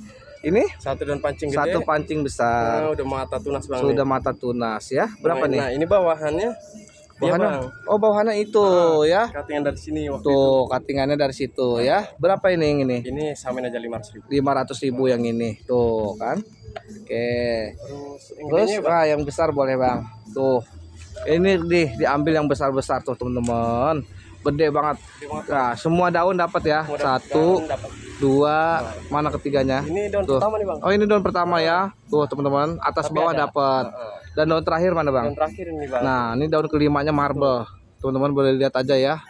Ini 1 daun pancing gede. 1 pancing besar. Udah mata tunas bang. Sudah mata tunas ya. Berapa nih? Nah, ini bawahannya. Bawahannya. Oh, bawahannya itu ya. Cuttingan dari sini waktu tuh, cuttingannya dari situ ya. Berapa ini yang ini? Ini samain aja 500.000. 500.000 yang ini. Tuh kan. Oke. Terus yang besar boleh bang. Tuh. Ini diambil yang besar-besar tuh teman-teman. Gede banget. Nah, semua daun dapat ya. 1, 2, mana ketiganya? Ini daun pertama nih bang. Oh, ini daun pertama ya. Tuh teman-teman, atas bawah dapat. Dan daun terakhir mana bang? Daun terakhir ini bang. Nah, ini daun kelimanya marble. Teman-teman boleh lihat aja ya.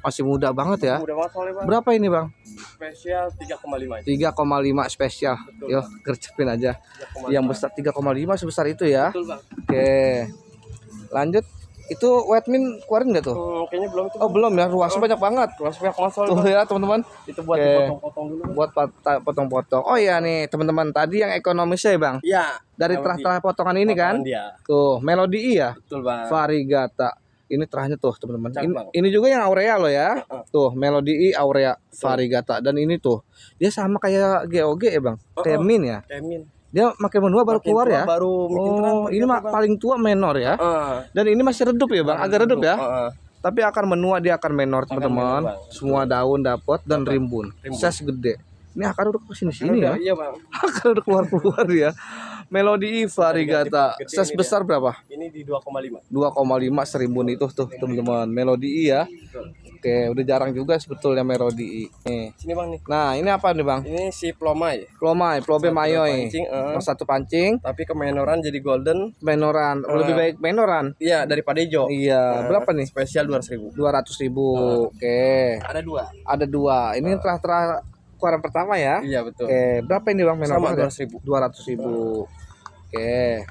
Masih muda banget ya. Muda banget soalnya bang. Berapa ini bang? Spesial 3,5 aja. 3,5 spesial. Yo, gercepin aja. Yang besar 3,5 sebesar itu ya. Betul bang. Oke. Lanjut. Itu Whitemin keluarin nggak tuh? Kayaknya belum tuh. Oh belum ya, ruasnya banyak banget. Ruasnya banyak banget. Tuh ya teman-teman. Itu buat dipotong-potong dulu. Buat potong-potong. Oh iya nih teman-teman, tadi yang ekonomisnya ya bang? Iya. Dari terah-terah potongan ini kan? Dia. Tuh, Melody ya? Betul bang. Variegata. Ini terahnya tuh teman-teman. Ini juga yang Aurea loh ya. Tuh, Melody Aurea Variegata. Dan ini tuh, dia sama kayak GOG ya bang? Kemin ya? Kemin. Dia makin menua baru keluar ya. Oh, ini mah paling tua menor ya. Dan ini masih redup ya bang, agak redup ya. Tapi akan menua, dia akan menor teman-teman. Semua daun dapat dan rimbun. Size gede. Ini akar udah kesini-sini ya. Iya bang. Akar udah keluar-keluar ya. Melody Variegata. Size besar berapa? Ini di 2,5. 2,5 serimbun itu tuh teman-teman. Melody ya. Oke, udah jarang juga sebetulnya Melody. Nih. Sini bang nih. Nah, ini apa nih bang? Ini si Plomai. Plobe Mayoy. Satu pancing. Tapi kemenoran jadi golden. Menoran. Lebih baik menoran. Iya, daripada hijau. Iya. Berapa nih? Spesial 200.000. 200.000. Oke. Ada 2. Ini telah keluaran pertama ya. Iya betul. Oke. Berapa ini bang menor? Sama 200.000. 200.000. Oke.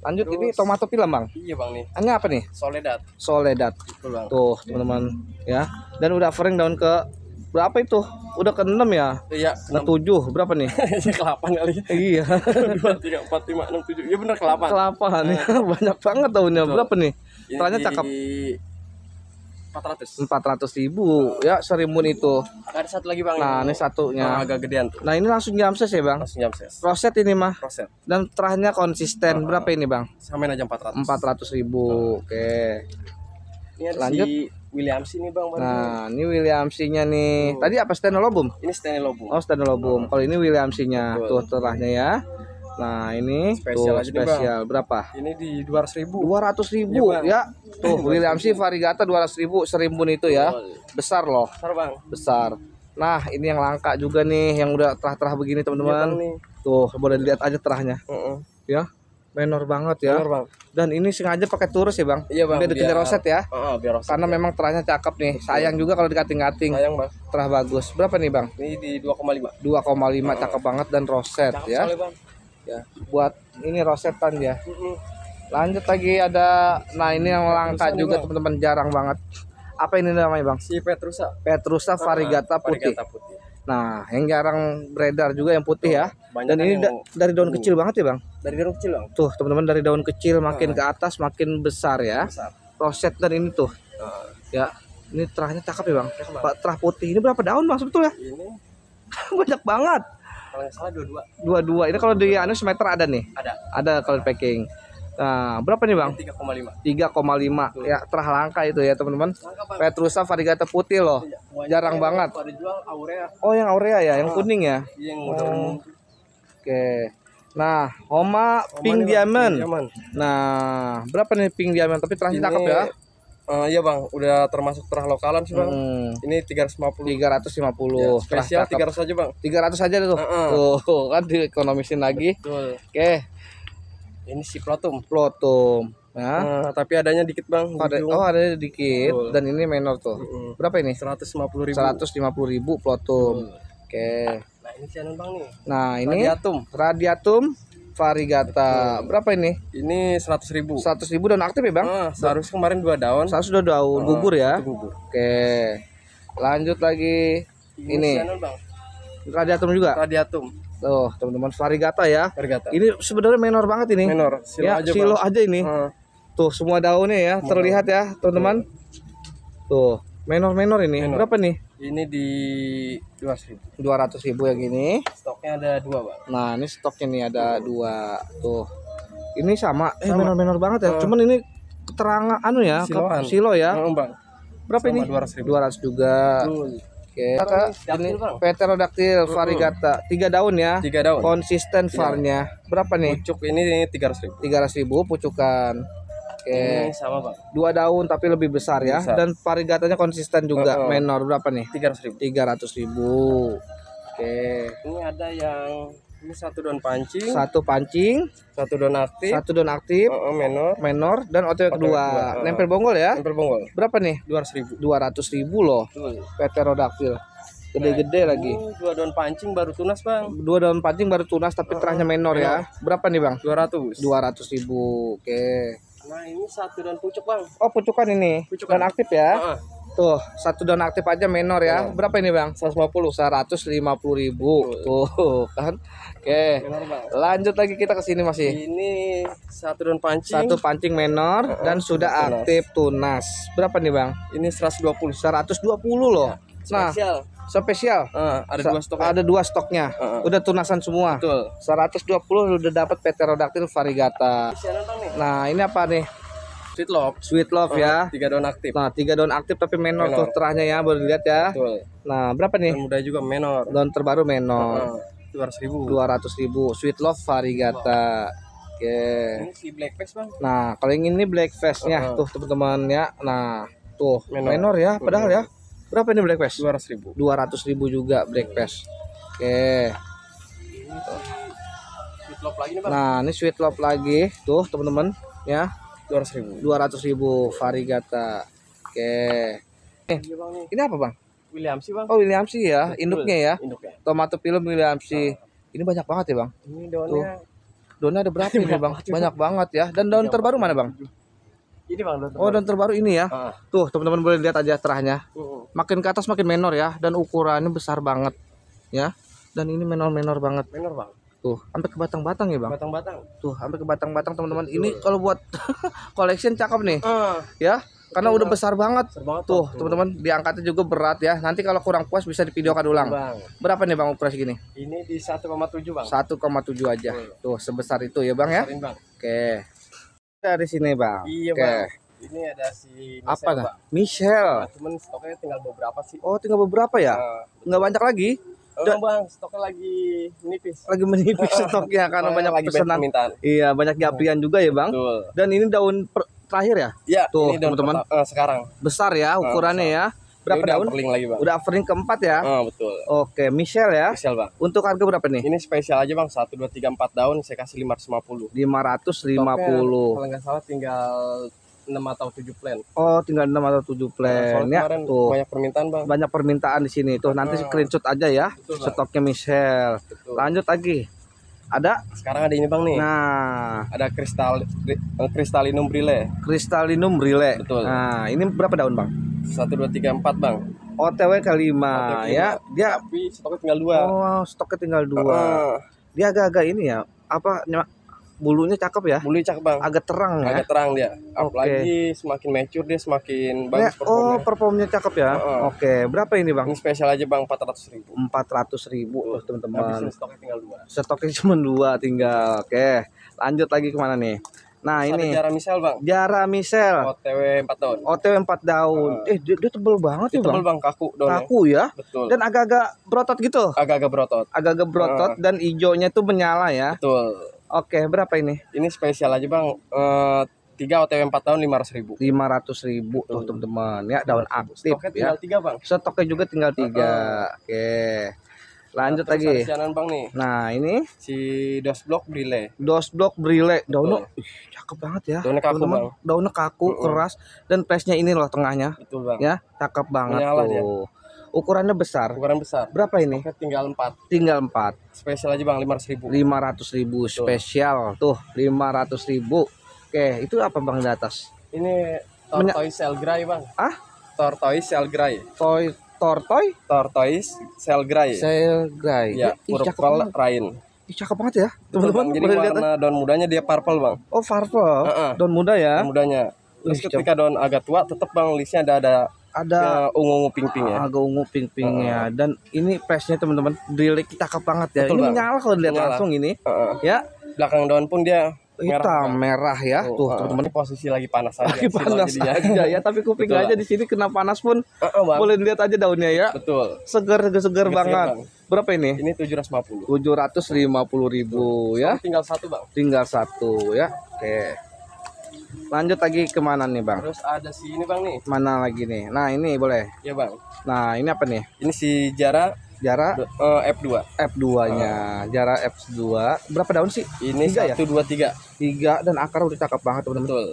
Lanjut. Terus, ini tomato film bang. Iya bang nih. Ini apa nih? Soledad. Soledad. Betul, bang. Tuh teman-teman ya. Dan udah offering daun ke Berapa itu? Udah ke-6 ya? Iya, Ke-7. Berapa nih? ke-8 kali. Iya. 2, 3, 4, 5, 6, 7. Iya benar ke-8. Ke-8 nih. Banyak banget tahunnya. Betul. Berapa nih? Ini Ternyata di cakep. 400. 400.000 ya, serimbun itu. Ada satu lagi bang. Nah, ini yang satunya. agak gedean tuh. Nah, ini langsung jamses ya, Bang? Langsung jam ses. Roset ini mah. Roset. Dan terahnya konsisten. Berapa ini, Bang? Samain aja 400. 400.000. Oke. Ini ada Lanjut. si Williams ini bang. Baru. Nah, ini Williamsinya nih. Tadi apa Stenolobum? Ini Stanley Lobum. Oh, Stenolobum. Kalau ini Williamsinya. Tuh Betul. terahnya ya. Nah, ini Spesial tuh aja nih, Bang. spesial. Berapa? Ini di 200.000. 200.000 Iya, Bang. ya. Tuh Williamsi variegata 200.000 serimbun itu ya. Betul. Besar loh, Besar bang. besar. Nah, ini yang langka juga nih, yang udah terah-terah begini Iya, Bang, teman-teman. nih. Tuh, boleh dilihat aja terahnya. Ya. Menor banget ya. Benar bang. Dan ini sengaja pakai turus ya, Bang. Iya bang. Biar dikejar roset ya. Biar roset. Karena memang terahnya cakep nih. Sayang juga kalau dikating-kating. Sayang bang. Terah bagus. Berapa nih, Bang? Ini di 2,5. 2,5 cakep banget dan roset Cakep ya. sekali, bang. Ya, buat ini rosetan ya. Lanjut lagi ada, nah ini yang langka Petrusa nih, juga Bang. teman-teman, jarang banget. Apa ini namanya, Bang? Si Petrusa. Petrusa variegata putih. Variegata putih. Nah, yang jarang beredar juga yang putih ya. Banyak Dan kan ini yang dari daun kecil banget ya, Bang. dari daun kecil bang. Tuh, teman-teman, dari daun kecil makin ke atas makin besar ya. Besar. Roset dan ini tuh. Ya, ini terahnya cakep ya, Bang. Pak, terah putih ini berapa daun, Bang, sebetulnya? Ini Banyak banget. kalau nggak salah 22. Dua-dua. Ini kalau di anu semeter ada nih. Ada. Ada kalau di packing. Nah, berapa nih, Bang? 3,5. 3,5 ya, terah langka itu ya teman-teman. Langka, Bang. Petrusa variegata putih loh, jarang banget. Pada jual Aurea. Oh, yang aurea ya, yang kuning ya. Yang udah umum. Oke. Nah, Homa Pink nih, Bang, Diamond. Pink Diamond. Nah, berapa nih Pink Diamond? Tapi terahnya Ini, cakep ya. Iya bang, udah termasuk terah lokalan sih bang. Ini 350. 350. Ya, Terah spesial cakep. 300 aja bang. 300 aja tuh. Tuh, kan diekonomisin lagi. Betul. Oke, Ini si Plotum. Plotum. Nah, Tapi adanya dikit bang. ada dikit. Betul. Dan ini menor tuh. Berapa ini? 150.000. 150.000 Plotum. Oke. Nah ini si Anon bang nih. Nah, ini Radiatum. Radiatum variegata. Berapa ini? Ini 100.000. 100.000 dan aktif ya, Bang? Seharusnya kemarin 2 daun. Saya sudah daun gugur ya. Itu gugur. Oke. Lanjut lagi. Ini si Anon bang. Radiatum juga. Radiatum. Tuh, teman-teman, variegata ya. Variegata. Ini sebenarnya menor banget ini. Menor. Silo Ya, aja silo bang. aja ini. Tuh, semua daunnya ya, terlihat ya, teman-teman. Tuh, menor-menor ini. Menor. Berapa nih? Ini di 200.000. 200.000 yang ini. Stoknya ada 2 bang. Nah, ini stoknya nih ada 2. Tuh. Ini sama, Sama. menor-menor banget ya. Cuman ini keterangan anu ya, Siloan. silo ya. Bang. Berapa Sama ini? 200.000. 200 juga. Betul. Oke. Bang, Kak, ini daktil, ini Bang. Pterodactyl variegata. 3 daun ya. 3 daun. Konsisten varnya. Berapa nih? Pucuk ini 300.000. 300.000 pucukan. Oke. Ini sama bang. 2 daun tapi lebih besar ya. Besar. Dan variegatanya konsisten juga. Menor berapa nih? 300.000. 300.000. Oke. Ini ada yang ini 1 daun pancing, 1 pancing, 1 daun aktif, 1 daun aktif, menor, menor, dan OTW kedua. Nempel bonggol ya. nempel bonggol. Berapa nih? 200.000. 200.000 loh. Pterodactyl. Gede-gede lagi. Ini 2 daun pancing baru tunas bang. 2 daun pancing baru tunas tapi terahnya menor ya. Berapa nih, Bang? 200. 200.000. Oke. Nah ini 1 daun pucuk bang. Oh, pucukan ini. Pucukan. Daun aktif ya. Tuh, 1 daun aktif aja menor ya. Berapa ini, Bang? 150. 150.000. Tuh, kan. Oke. Menor bang. Lanjut lagi kita ke sini masih. Ini 1 daun pancing. 1 pancing menor dan sudah tunas. aktif tunas. Berapa nih, Bang? Ini 120. 120 loh. Nah, Spesial. spesial. Ada 2 stok. Ada 2 stoknya. Udah tunasan semua. Betul. 120 udah dapat Pterodactyl variegata. Sianan bang nih. Nah, ini apa nih? Sweet love. Sweet love ya. 3 daun aktif. Nah, 3 daun aktif tapi menor Menor. tuh terahnya ya, boleh dilihat ya. Betul. Nah, berapa nih? Dan muda juga menor. Daun terbaru menor. 200.000. 200.000 Sweet love variegata. Oke. Ini si black face bang. Nah, kalau yang ini black face-nya tuh teman-teman ya. Nah, tuh menor ya, padahal ya. Berapa ini black face? 200.000. 200.000 juga black face. Oke. Sweet love lagi nih bang. Nah, ini sweet love lagi tuh teman-teman ya. 200.000. 200.000 variegata. Oke. Iya bang nih. Ini apa, Bang? William sih bang. Oh, Williamsi ya, induknya ya. Induknya. Tomato film Williamsi. Ini banyak banget ya, Bang. Ini daunnya. Daunnya ada berapa ini, Bang? Banyak banget ya. Dan daun terbaru mana, Bang? Ini bang, Oh, dan terbaru ini ya. Ah. Tuh, teman-teman boleh lihat aja terahnya. Uh, Makin ke atas makin menor ya, dan ukurannya besar banget ya. Dan ini menor-menor banget. Menor bang. Tuh, sampai ke batang-batang ya, Bang. Batang-batang. Tuh, sampai ke batang-batang teman-teman. Ini kalau buat collection cakep nih. Ya, karena udah besar banget. Besar banget, Tuh, Bang. teman-teman, diangkatnya juga berat ya. Nanti kalau kurang puas bisa divideokan ulang. Bang. Berapa nih, Bang, ukuran segini? Ini di 1,7 bang. 1,7 aja. Tuh, sebesar itu ya, Bang ya. Besarin, bang. Oke. Dari sini, Bang. Iya Oke. bang. Ini ada si Michelle, Apa dah? Bang. Michelle. Nah, cuman stoknya tinggal beberapa sih. Oh, tinggal beberapa ya? Nggak banyak lagi. Bang, stoknya lagi menipis. Lagi menipis stoknya karena Soalnya banyak lagi banyak pesanan. permintaan. Iya, banyak gaprian juga ya, Bang. Betul. Dan ini daun terakhir ya? Ya, Tuh, ini daun teman-teman. sekarang. Besar ya ukurannya ya. Berapa Ini udah daun? overling lagi bang. Udah offering keempat ya. Betul. Oke, Michelle ya. Spesial bang. Untuk harga berapa nih? Ini spesial aja bang. 1, 2, 3, 4 daun saya kasih 550. 550. Kalau nggak salah tinggal 6 atau 7 plan. Oh, tinggal 6 atau 7 plan Soalnya ya. kemarin Tuh. banyak permintaan bang. Banyak permintaan di sini. Tuh, nanti screenshot aja ya. Betul, Bang. Stoknya Michelle. Betul. Lanjut lagi. Ada? Sekarang ada ini bang nih. Nah, Ada Crystallinum Brile. Crystallinum Brile. Betul. Nah, ini berapa daun, Bang? 1, 2, 3, 4 bang. OTW ke-5 OTW ya. Dia Tapi stoknya tinggal 2. oh, stoknya tinggal 2. Dia agak-agak ini ya. Apa bulunya cakep ya? Bulu cakep bang. Agak terang ya. Agak terang dia. Apalagi semakin mature dia semakin Ya, bagus oh, performanya. performnya cakep ya. Oke, berapa ini, Bang? Ini spesial aja bang 400.000. 400.000 tuh, teman-teman. Habisin stoknya tinggal 2. Stoknya cuma 2 tinggal. Oke. Lanjut lagi kemana nih? Nah, Ini ini Jara Michelle bang. Jara Michelle. OTW 4 daun. OTW 4 daun. Dia tebel banget ya, Tebel Bang. bang, kaku daunnya. Kaku ya. Betul. Dan agak-agak berotot gitu. Agak-agak berotot. Agak-agak berotot dan hijaunya tuh menyala ya. Betul. Oke, berapa ini? Ini spesial aja bang. 3 OTW 4 tahun 500.000. 500.000 tuh, teman-teman. Ya, daun aktif Stoknya ya. tinggal 3 bang. Stoknya juga tinggal 3. Oke. Lanjut Terus lagi. ada sianan bang nih. Nah, ini Si Dos Block Brile. Dos Block Brile. Daunnya cakep banget ya. Daunnya kaku, teman-teman. Bang. Daunnya kaku, keras, dan flashnya ini loh tengahnya. Betul bang. Ya, cakep banget Menyala tuh. Ukurannya besar. Ukuran besar. Berapa ini? Stoknya tinggal 4. Tinggal 4. Spesial aja bang 500.000. 500.000 spesial tuh, 500.000. Oke, itu apa, Bang, di atas? Ini Tortoise Selgray bang. Ah? Tortoise Selgray. Tortoise Tortoise Selgray. Selgray. Ya, Ih, cakep purple banget. rain. Ih, cakep banget ya. Betul, Teman-teman Bang. Jadi boleh lihat. warna daun mudanya dia purple bang. Oh, purple. Daun muda ya. Daun mudanya. Terus Ih, ketika daun agak tua tetap bang listnya ada Ada ungu-ungu pink-pink ya. agak ungu pink-pinknya. Dan ini flashnya teman-teman, drilik cakep banget ya. Betul, Ini Bang. menyala kalau dilihat Menyala. langsung ini. Heeh. Ya, Belakang daun pun dia hitam merah ya. Tuh, teman-teman. Ini posisi lagi panas aja. Lagi panas aja ya, tapi kuping Betul, aja Bang. di sini kena panas pun Bang. boleh dilihat aja daunnya ya. Betul. Seger banget. Bang. Berapa ini? Ini 750. 750.000 ya. Tinggal 1 bang. Tinggal 1 ya. Oke. Lanjut lagi kemana nih, Bang? Terus ada si ini bang nih. Mana lagi nih? Nah, ini boleh. Ya bang. Nah, ini apa nih? Ini si Jara Jara F2. F2-nya. Jara F2. Berapa daun sih? Ini 3 ya? 1, 2, 3. 3 dan akar udah cakep banget, teman-teman. Betul.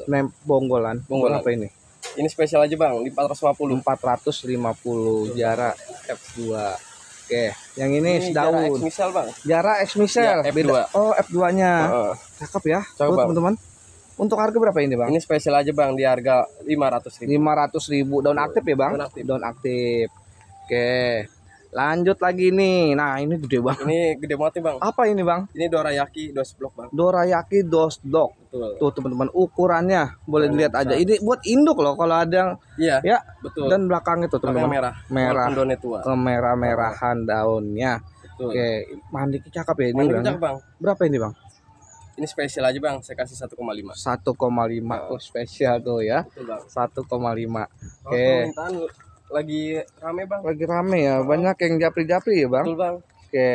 Bonggolan. Bonggolan. Apa ini? Ini spesial aja bang di 450. 450 Jara F2. Oke, yang ini Jara daun. X Michelle bang. Jara X Michelle. Ya, F2. Beda. Oh, F2-nya. Heeh. Cakep ya. Cakep, Tuh, Bang. teman-teman. Untuk harga berapa ini, Bang? Ini spesial aja bang di harga 500.000. 500.000. Daun aktif ya, Bang? Daun aktif. Daun aktif. Oke. Lanjut lagi nih. Nah, ini gede banget. Ini gede banget nih bang. Apa ini, Bang? Ini Dorayaki Dos Block bang. Dorayaki Dos Dog. Betul. Tuh, teman-teman, ukurannya boleh dilihat aja. Ini buat induk loh kalau ada yang Iya. ya. Betul. Dan belakang itu, Belakang teman-teman. merah. Merah. Walaupun daunnya tua. Kemerah-merahan daunnya. Betul. Oke, mandiki cakep ya ini, Ini Bang. bang. Berapa ini, Bang? Ini spesial aja bang. Saya kasih 1,5. 1,5. Oh, spesial tuh ya. Betul bang. 1,5. Oke. Oke. Permintaan lagi rame bang. Lagi rame ya. Banyak yang japri-japri ya, Bang. Betul bang. Oke.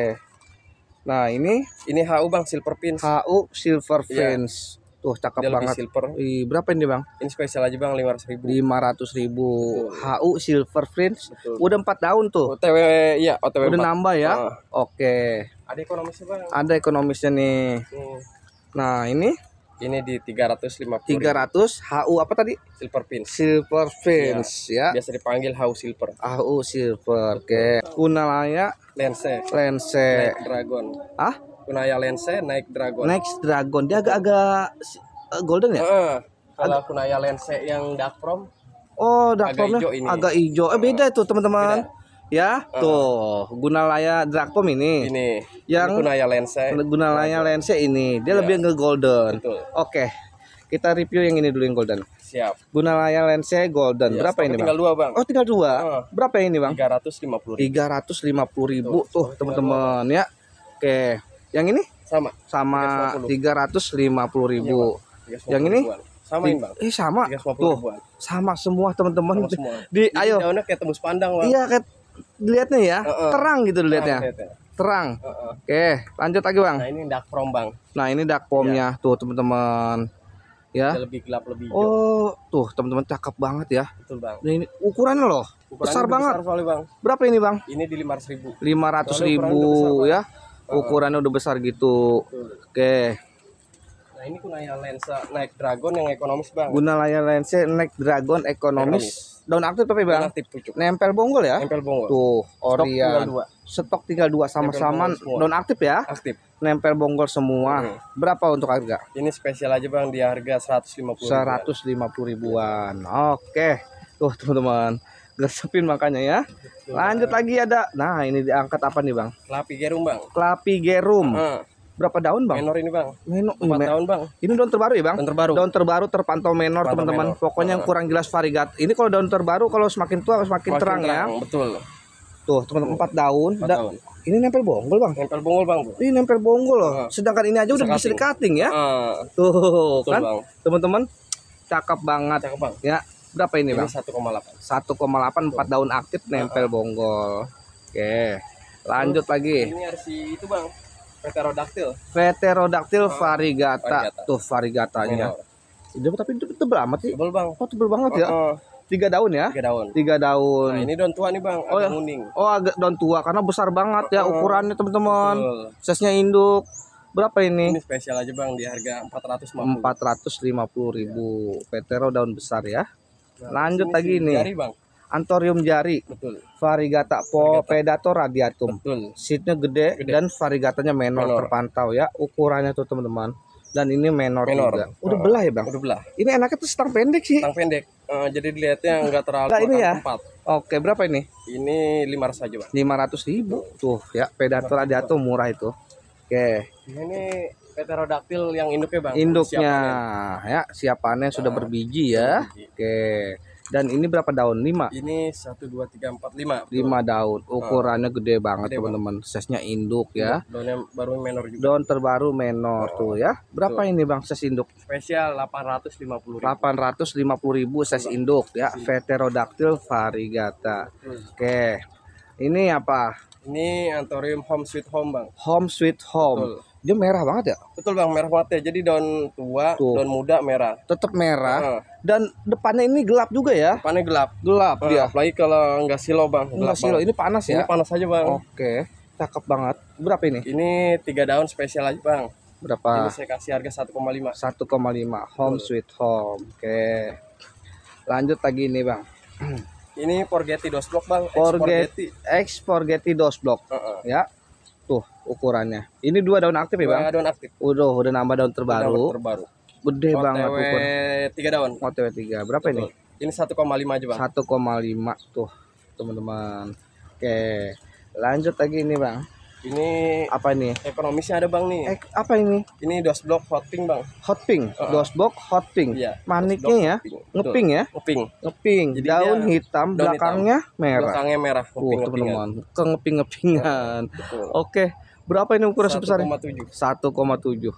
Nah, ini Ini HU bang Silver Pins. HU Silver Iya. Fins. Tuh, cakep Dia lebih banget. silver. Ih, berapa ini, Bang? Ini spesial aja bang 500.000. 500.000. Betul. HU Silver Fins. Betul. Udah 4 daun tuh. OTW ya OTW Udah 4. nambah ya. Ah. Oke. Ada ekonomisnya bang. Ada ekonomisnya nih. Nih. Nah, ini Ini di 350. 300 HU apa tadi? Silver Pins. Silver Fins ya. Biasa dipanggil HU Silver. HU Silver. Oke. Kunalaya Lense. Lense. Naik Dragon. Ah? Kunaya Lense naik Dragon. Next Dragon. Dia agak-agak golden ya? Heeh. Kalau Kunaya Lense yang dark prom Oh, agak Drakpomnya hijau ini. agak hijau. Beda itu teman-teman. Ya, tuh Gunalaya Drakpom ini. Ini Yang Kunaya Lense. Gunalaya Lense ini, dia Iya. lebih ke golden. Betul. Oke, kita review yang ini dulu yang golden. Siap. Gunalaya Lense golden. Iya, Berapa stoknya ini bang? tinggal 2 bang. Oh, tinggal 2. Berapa ini bang? 350.000. 350.000 tuh teman-teman ya. Oke, yang ini Sama. sama 350.000. 350 Yang ini? ribuan. Samain bang. Sama 350 tuh, ribuan. sama semua teman-teman. Sama semua. Di Jadi ayo, daunnya kayak tembus pandang bang. iya kayak dilihatnya ya, terang gitu dilihatnya, Lihatnya. terang. Oke, lanjut lagi bang. Nah ini dark prom bang. Nah ini Drakpomnya tuh teman-teman ya. Dia lebih gelap lebih hijau. Oh tuh teman-teman cakep banget ya. Betul bang. Nah, ini ukurannya loh Ukurannya besar lebih banget. Besar soalnya bang. Berapa ini bang? Ini di 500.000. 500.000 ya. Ukurannya udah besar gitu. Oke. Nah ini Kunaya Lensa naik Dragon yang ekonomis bang. Gunalaya Lense Neck Dragon ekonomis. Daun aktif tapi bang. Aktif pucuk. Nempel bonggol ya. Nempel bonggol. Tuh Stok tinggal Orion. 2. Stok tinggal 2 sama-sama. Nempel bonggol semua. Daun aktif ya. Aktif. Nempel bonggol semua. Berapa untuk harga? Ini spesial aja bang di harga 150.000. 150.000-an. Oke. Tuh teman-teman. Gesepin makanya ya. Lanjut lagi ada. Nah, ini diangkat apa nih, Bang? Kelapi Gerum bang. Kelapi Gerum. Berapa daun, Bang? Menor ini bang. Menor 4 tahun bang. Ini daun terbaru ya, Bang? Daun terbaru. Daun terbaru terpantau menor, Terpantau teman-teman. menor. Pokoknya yang kurang jelas variegat. Ini kalau daun terbaru kalau semakin tua semakin terang ya. Betul. Tuh, teman-teman 4 daun. 4 tahun. Ini nempel bonggol, Bang. Nempel bonggol bang. Bro. Ini nempel bonggol loh. Sedangkan ini aja udah bisa di-cutting ya. Tuh, Betul, kan? bang. Teman-teman cakep banget. Cakep bang. Ya. Berapa ini, Ini Bang? 1,8. 1,8 4 daun aktif nempel bonggol. Oke. Lanjut lagi. Ini harus itu bang. Pterodactyl. Pterodactyl variegata. Variegata. Tuh variegatanya. Itu tapi itu tebel amat sih. Tebel bang. Oh, tebel banget ya. 3 daun ya? 3 daun. 3 daun. Nah ini daun tua nih bang. Oh, Agak ya. kuning. Oh, agak daun tua karena besar banget ya ukurannya, teman-teman. Betul. Size-nya induk. Berapa ini? Ini spesial aja bang di harga 450. 450.000. Petero daun besar ya. Nah, Lanjut sini lagi si nih. Jari bang. Anthurium jari. Betul. Variegata Popedator radiatum. Betul. Seatnya gede, dan variegatanya menor, terpantau ya. Ukurannya tuh teman-teman. Dan ini menor juga. Udah belah ya bang? Udah belah. Ini enaknya tuh setang pendek sih. Tang pendek. Jadi dilihatnya nggak terlalu Nah, ini ya. tempat. Oke, berapa ini? Ini 500 aja bang. 500.000 tuh ya. Predator radiatum murah itu. Oke. Ini Pterodactyl yang induknya bang. Induknya Siap panen. ya siap panen sudah berbiji ya. Oke. Dan ini berapa daun? 5. Ini 1, 2, 3, 4, 5. 5 daun. Ukurannya gede banget teman-teman. Size-nya induk ya. Daunnya baru menor juga. Daun terbaru menor tuh ya. Berapa ini bang size induk? Spesial 850.000. 850.000 size induk ya. Pterodactyl variegata. Oke. Ini apa? Ini Anthurium Home Sweet Home bang. Home Sweet Home. Betul. Dia merah banget ya. Betul bang, merah banget ya. Jadi daun tua, daun muda merah. Tetap merah. Dan depannya ini gelap juga ya. Depannya gelap. Gelap dia. Apalagi kalau nggak silo bang. Enggak sih loh, ini panas ya. Ini panas aja bang. Oke. Cakep banget. Berapa ini? Ini 3 daun spesial aja bang. Berapa? Ini saya kasih harga 1,5. 1,5 Home Sweet Home. Oke. Lanjut lagi nih bang. Ini Porgeti dos block bang. Porgeti dos block. Ya. Tuh ukurannya. Ini 2 daun aktif ya bang? 2 daun aktif. Udah nambah daun terbaru. Gede banget OTW ukur. 3 daun. OTW 3. Berapa ini? Ini 1,5 aja bang. 1,5 tuh teman-teman. Oke. Lanjut lagi ini bang. Ini Apa ini? ekonomisnya ada bang nih. Apa ini? Ini dos block hot pink bang. Hot pink. Dos block hot pink. Iya. Maniknya ya. Ngeping ya. Ngeping. Ngeping. Jadi Daun dia hitam, belakangnya merah. Belakangnya merah. Teman-teman. Ngeping-ngepingan. Betul. Oke. Berapa ini ukuran sebesar ini? 1,7. 1,7.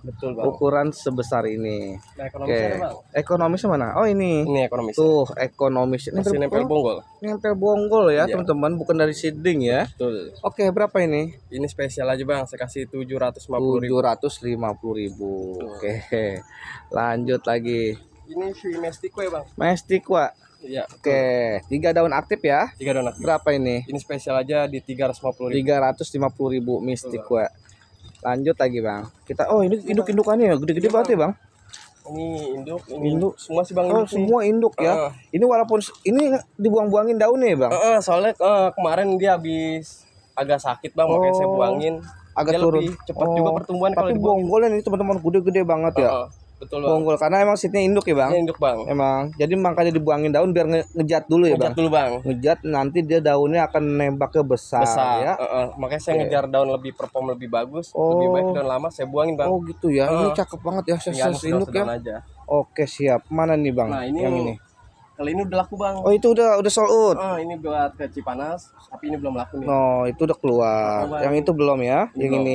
Betul bang. Ukuran sebesar ini. Nah ekonomisnya ada bang. Ekonomisnya mana? Oh ini. Ini ekonomis. Tuh ekonomis. Masih nempel bonggol. Nempel bonggol ya Iya. teman-teman, bukan dari seedling ya. Betul. Oke, berapa ini? Ini spesial aja bang. Saya kasih 750.000. 750.000. Oke. Lanjut lagi. Ini si Mestico ya bang. Mestiqua. Iya. Oke, 3 daun aktif ya. 3 daun aktif. Berapa ini? Ini spesial aja di 350.000. 350.000 Mestiqua. Lanjut lagi bang. Kita ini induk-indukannya ya, gede-gede banget ya bang. Ini induk, ini Induk. semua sih bang. Oh induk nih. semua induk ya. Ini walaupun ini dibuang-buangin daunnya ya bang. Soalnya kemarin dia habis agak sakit bang, makanya saya buangin. Agak Dia turun. lebih cepat juga pertumbuhan kalau Tapi dibuangin. bonggolnya ini teman-teman gede-gede banget ya. Betul bang. Bonggol karena emang seednya induk ya bang. Ini induk bang. Emang jadi makanya dibuangin daun biar ngejat dulu ya bang. Ngejat dulu bang. Ngejat nanti dia daunnya akan nembak ke besar, ya. Makanya saya ngejar daun lebih perform lebih bagus, Oh. lebih baik daun lama saya buangin bang. Oh gitu ya. Ini cakep banget ya Iya, ses induk ya. aja. Oke siap. Mana nih bang? Nah ini yang ini. kalau ini udah laku bang. Oh itu udah sold out. Ini buat ke Cipanas, tapi ini belum laku nih. No, itu udah keluar. Bang. Yang itu belum ya. Ini Yang belum.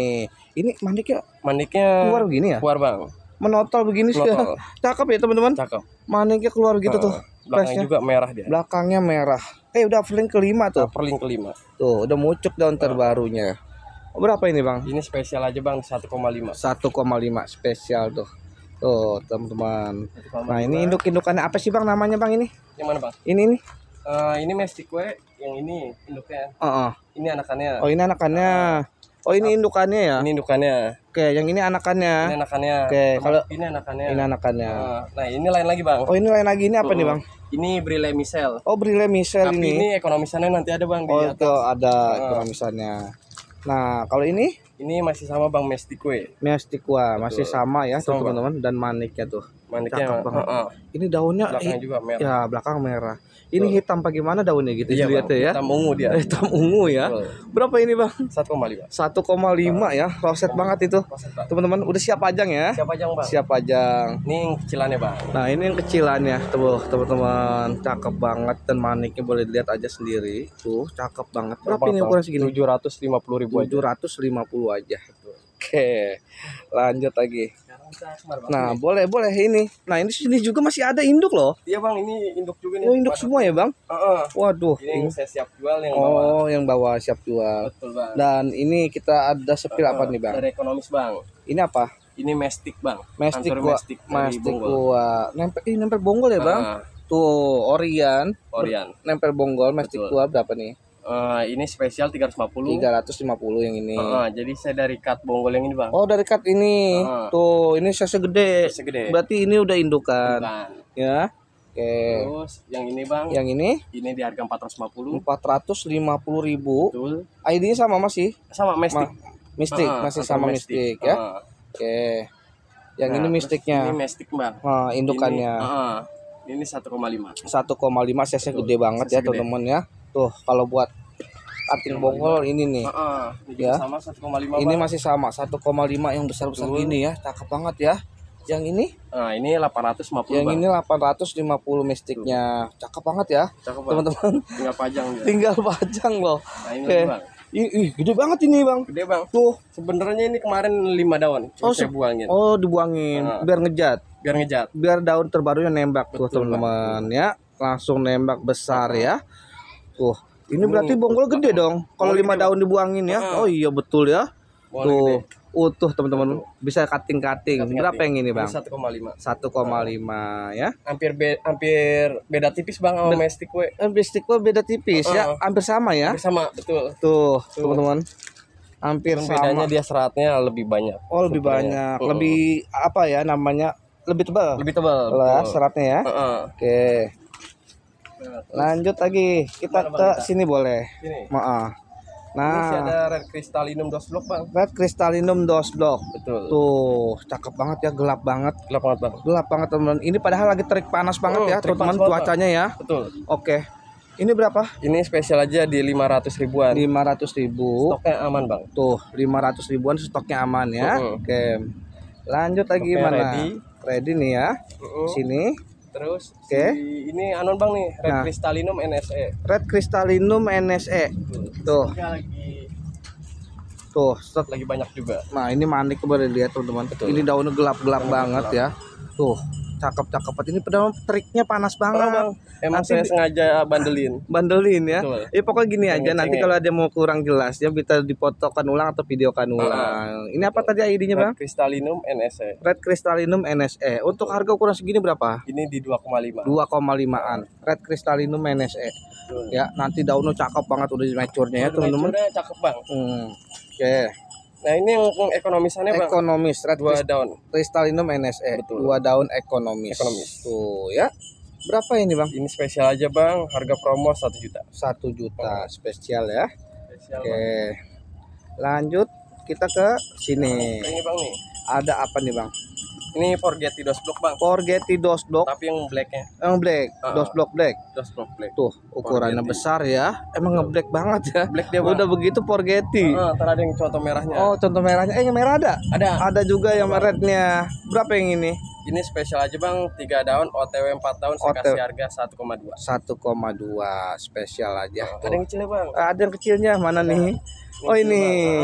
ini mandiknya Maniknya keluar begini ya. keluar bang. Menotol begini sih. Menotol. Cakep ya teman-teman. Cakep. Maniknya keluar gitu tuh. Belakangnya Flashnya. juga merah dia. Belakangnya merah. Udah flank kelima tuh. Perling kelima. Tuh, udah mucuk daun terbarunya. Berapa ini, Bang? Ini spesial aja bang 1,5. 1,5 spesial tuh. Tuh, teman-teman. Nah, ini induk-indukannya apa sih, Bang? Namanya, Bang, ini? Yang mana bang? Ini. Ini mestikwe, yang ini induknya. Ini anakannya. Oh, ini anakannya. Oh, ini indukannya ya? Ini indukannya. Oke, yang ini anakannya. Ini anakannya. Oke, kalau ini anakannya. ini anakannya. Nah, ini lain lagi bang. Oh, ini lain lagi. Ini apa nih, Bang? Ini Brille Michel. Oh, Brille Michel Tapi ini. ini ekonomisannya nanti ada bang di Oh, atas. itu ada ekonomisannya. Nah, kalau ini Ini masih sama bang mestikwe. Mestikwa masih sama ya, Sama, teman-teman, dan maniknya tuh. Maniknya. Cakep banget. Ini daunnya Belakang juga merah. ya, belakang merah. Ini hitam bagaimana daunnya gitu Iya, dilihat ya. hitam ungu dia. Hitam ungu ya. Betul. Berapa ini, Bang? 1,5. 1,5 ya. Roset banget itu. Teman-teman, udah siap pajang ya? Siapa aja bang? Siap pajang. Ini yang kecilannya bang. Nah, ini yang kecilannya. Tuh, teman-teman, cakep banget dan maniknya boleh dilihat aja sendiri. Tuh, cakep banget. Berapa ini ukuran segini? 750.000 aja. 750 aja. Oke. Lanjut lagi. Nah, boleh ini. Nah, ini sini juga masih ada induk loh. Iya bang, ini induk juga nih. Oh, induk semua ya, Bang? Waduh. Ini yang saya siap jual yang bawah. Oh, yang bawah siap jual. Betul bang. Dan ini kita ada sepil apa nih, Bang? Dari ekonomis bang. Ini apa? Ini mestik bang. Mestik Ansur gua. mestik dari Mestik Bonggol. gua. Nempel bonggol ya, Bang? Tuh, Orian. Orian. Nempel bonggol mestik Betul. gua berapa nih? Ini spesial 350. 350 yang ini. Jadi saya dari cut bonggol yang ini bang. Oh, dari cut ini. Tuh, ini size gede. Segede. Berarti ini udah indukan. Bukan. Ya. Oke. Terus yang ini bang. Yang ini di harga 450. 450.000. Betul. ID-nya sama masih? Sama mestik. Mistik, masih Ansur sama mistik ya. Oke. Yang ini terus mistiknya. Ini mestik bang. Nah, indukannya. Ini 1,5. 1,5 size gede banget ya, Size gede. teman-teman ya. Tuh, kalau buat cutting bonggol ini nih. Ini Ya. juga sama 1,5 Ini bang. masih sama 1,5 yang besar-besar gini ya. Cakep banget ya. Yang ini? Nah, ini 850 Yang bang. ini 850 mistiknya. Cakep banget ya, Cakep bang. teman-teman. Tinggal pajang dia. Tinggal pajang loh. Nah, ini Oke. lagi, bang. Ih, gede banget ini, Bang. Gede bang. Tuh. Sebenarnya ini kemarin 5 daun. Cuma saya buangin. Oh, dibuangin biar ngejat. Biar ngejat. Biar daun terbarunya nembak tuh, Betul, teman-teman ya. Langsung nembak besar ya. Tuh. Ini berarti bonggol gede dong. Kalau 5 daun dibuangin ya. Oh iya betul ya. Boleh Tuh. Utuh, teman-teman. Bisa cutting-cutting. Berapa yang ini, Bang? 1,5. 1,5 ya. Hampir beda tipis bang sama mestik we. Mistik gua beda tipis ya. Hampir sama ya. Hampir sama, betul. Tuh, teman-teman. Hampir Cuman sama. bedanya dia seratnya lebih banyak. Oh, lebih banyak. Lebih apa ya namanya? Lebih tebal. Lebih tebal. Lah, betul. seratnya ya. Oke. Lanjut lagi. Kita Gimana, ke Bang? sini boleh. Ini. Maaf. Ini sih Nah, ada red crystallinum dos block bang. Red Crystallinum Dos Block. Betul. Tuh, cakep banget ya, gelap banget. Gelap banget bang. Gelap banget, teman-teman. Ini padahal lagi terik panas banget ya, terik teman-teman, panas banget, cuacanya ya. Betul. Oke. Ini berapa? Ini spesial aja di 500 ribuan. 500.000. Stoknya aman bang. Tuh, 500 ribuan stoknya aman ya. Oke. Lanjut lagi Stoknya mana? ready. Ready nih ya. Sini. Terus Oke. ini anon bang nih red Nah. crystallinum NSE. Red Crystallinum NSE. Tuh, Ini lagi stok. lagi banyak juga. Nah, ini manik boleh lihat, teman-teman. Betul. Ini daunnya gelap-gelap banget ya. Tuh, cakep-cakep. Ini padahal teriknya panas banget. Bang, emang Nanti saya sengaja bandelin. bandelin ya. Betul. Ya pokoknya gini aja, Cengeng-cengeng. nanti kalau ada mau kurang jelas ya bisa dipotokan ulang atau videokan ulang. Ini apa tadi ID-nya, Bang? Red crystallinum NSE. Red Crystallinum NSE. Untuk harga ukuran segini berapa? Ini di 2,5. 2,5-an. Red Crystallinum NSE. Ya, nanti daunnya cakep banget udah mature-nya ya, teman-teman. Mature-nya cakep bang. Oke. Nah ini yang ekonomisannya bang. Ekonomis Red 2 daun. Crystallinum NSE. Betul. 2 daun ekonomis. Tuh ya. Berapa ini, Bang? Ini spesial aja bang. Harga promo 1 juta. 1 juta spesial ya. Spesial Oke. bang. Lanjut kita ke sini. Ini bang nih. Ada apa nih bang? Ini Forgetti dos block bang. Forgetti dos block. Tapi yang blacknya. Yang black. Dos block black. Dos block black. Tuh ukurannya Forgetti. besar ya. Emang ngeblack banget ya. Black dia bang. Udah begitu Forgetti. Ntar ada yang contoh merahnya. Oh contoh merahnya. Yang merah ada? Ada. Ada juga yang rednya. Berapa yang ini? Ini spesial aja bang, 3 daun, OTW 4 tahun, saya OTW. kasih harga 1,2. 1,2 spesial aja. Ada yang kecilnya bang. Ada yang kecilnya mana nih? Oh ini.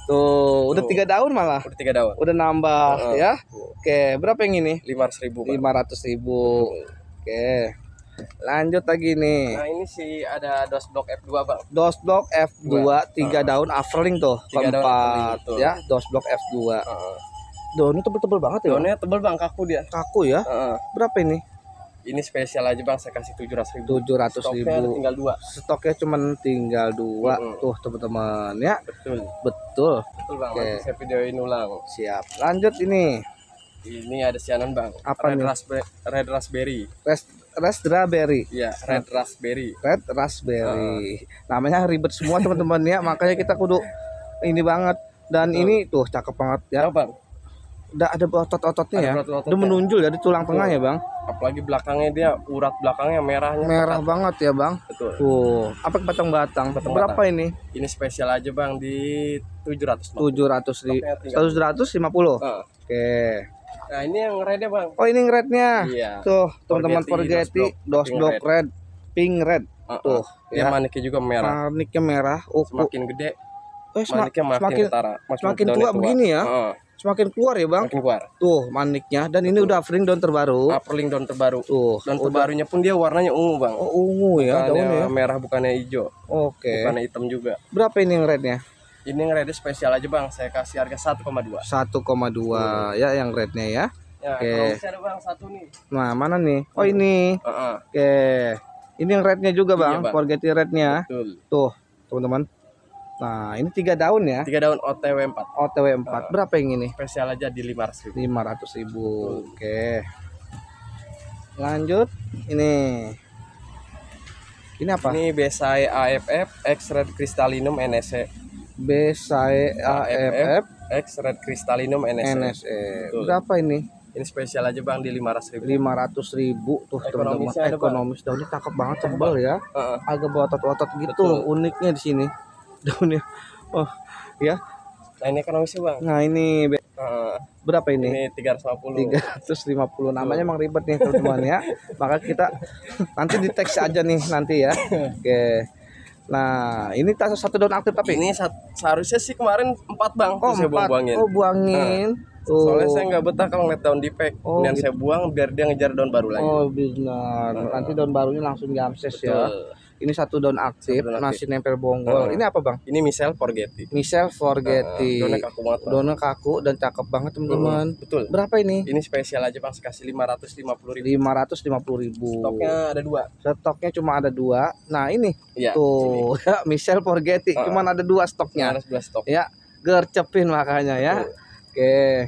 Tuh, udah 3 daun malah. Udah 3 daun. Udah nambah ya. Oke, berapa yang ini? 500.000 bang. 500.000. Oke. Lanjut lagi nih. Nah ini sih ada dos block F2 bang. Dos block F2 3 daun Averling tuh. 3 daun Keempat Averling, ya, dos block F2. Daunnya tebel-tebel banget ya. Bang? Daunnya tebel bang, kaku dia. Kaku ya. Berapa ini? Ini spesial aja bang, saya kasih 700.000. 700.000. Stoknya ada tinggal 2. Stoknya cuman tinggal 2. Tuh teman-teman ya. Betul. Betul. Betul bang, Oke. nanti saya videoin ulang. Siap. Lanjut ini. Ini ada sianan bang. Apa nih? Red raspberry. Raspberry. Iya, red raspberry. Red raspberry. Namanya ribet semua teman-teman ya. Makanya kita kudu ini banget. Dan ini tuh cakep banget ya. Ya bang. Udah ada otot-ototnya ya. Ada otot-ototnya. Udah menonjol ya di tulang tengah ya bang. Apalagi belakangnya dia, urat belakangnya merahnya. Merah banget ya bang. Betul. Tuh, apa batang-batang? Berapa ini? Ini spesial aja bang di 700. 750. Oke. Nah ini yang rednya bang. Oh ini rednya. Iya. Tuh teman-teman Forgetti dos block red, pink red. Tuh ya. ya. Maniknya juga merah. Maniknya merah. Semakin gede. Maniknya makin ketara. semakin tua begini ya. Semakin keluar ya bang. Makin keluar. Tuh maniknya. Dan ini udah Averling daun terbaru. Averling daun terbaru. Tuh. Daun terbarunya pun dia warnanya ungu bang. Oh ungu ya daunnya. Merah bukannya hijau. Oke. Bukannya hitam juga. Berapa ini yang rednya? Ini yang rednya spesial aja bang. Saya kasih harga 1,2. 1,2 ya yang rednya ya. Ya, kalau bisa ada bang satu nih. Nah mana nih? Oh ini. Oke. Ini yang rednya juga bang. Iya, bang. Forgetti rednya. Betul. Tuh teman-teman. Nah ini 3 daun ya. 3 daun OTW 4. OTW 4. Berapa yang ini? Spesial aja di 500.000. 500.000. Oke. Lanjut ini. Ini apa? Ini Besai AFF X Red Crystallinum NSE. Besai AFF X Red Crystallinum NSE. NSE. Betul. Berapa ini? Ini spesial aja bang di 500.000. 500.000 tuh teman-teman. Ekonomisnya ada, Bang. Ekonomis daunnya cakep banget, tebal ya. Agak berotot-otot gitu. Betul. Uniknya di sini daunnya. Oh ya. Nah ini ekonomisnya bang. Nah ini berapa ini? Ini 350. 350. Namanya emang ribet nih teman-teman ya. Maka kita nanti di teks aja nih nanti ya. Oke. Nah ini satu daun aktif tapi Ini seharusnya sih kemarin 4 bang. oh Saya 4. buang-buangin. Oh buangin. Soalnya saya nggak betah kalau ngeliat daun di pack. Oh, Kemudian gitu. saya buang biar dia ngejar daun baru lagi. Oh benar. Nanti daun barunya langsung diamses ya. Betul. Ini satu daun aktif, Satu daun masih nempel bonggol. Ini apa bang? Ini Michelle Forgetti. Michelle Forgetti. Daunnya kaku banget bang. Daunnya kaku dan cakep banget teman-teman. Betul. Berapa ini? Ini spesial aja bang, kasih 550.000. 550.000. Stoknya ada 2. Stoknya cuma ada 2. Nah ini Iya. tuh ya, Michelle Forgetti. Cuma ada 2 stoknya. Ada 2 stok. Ya gercepin makanya ya. Oke.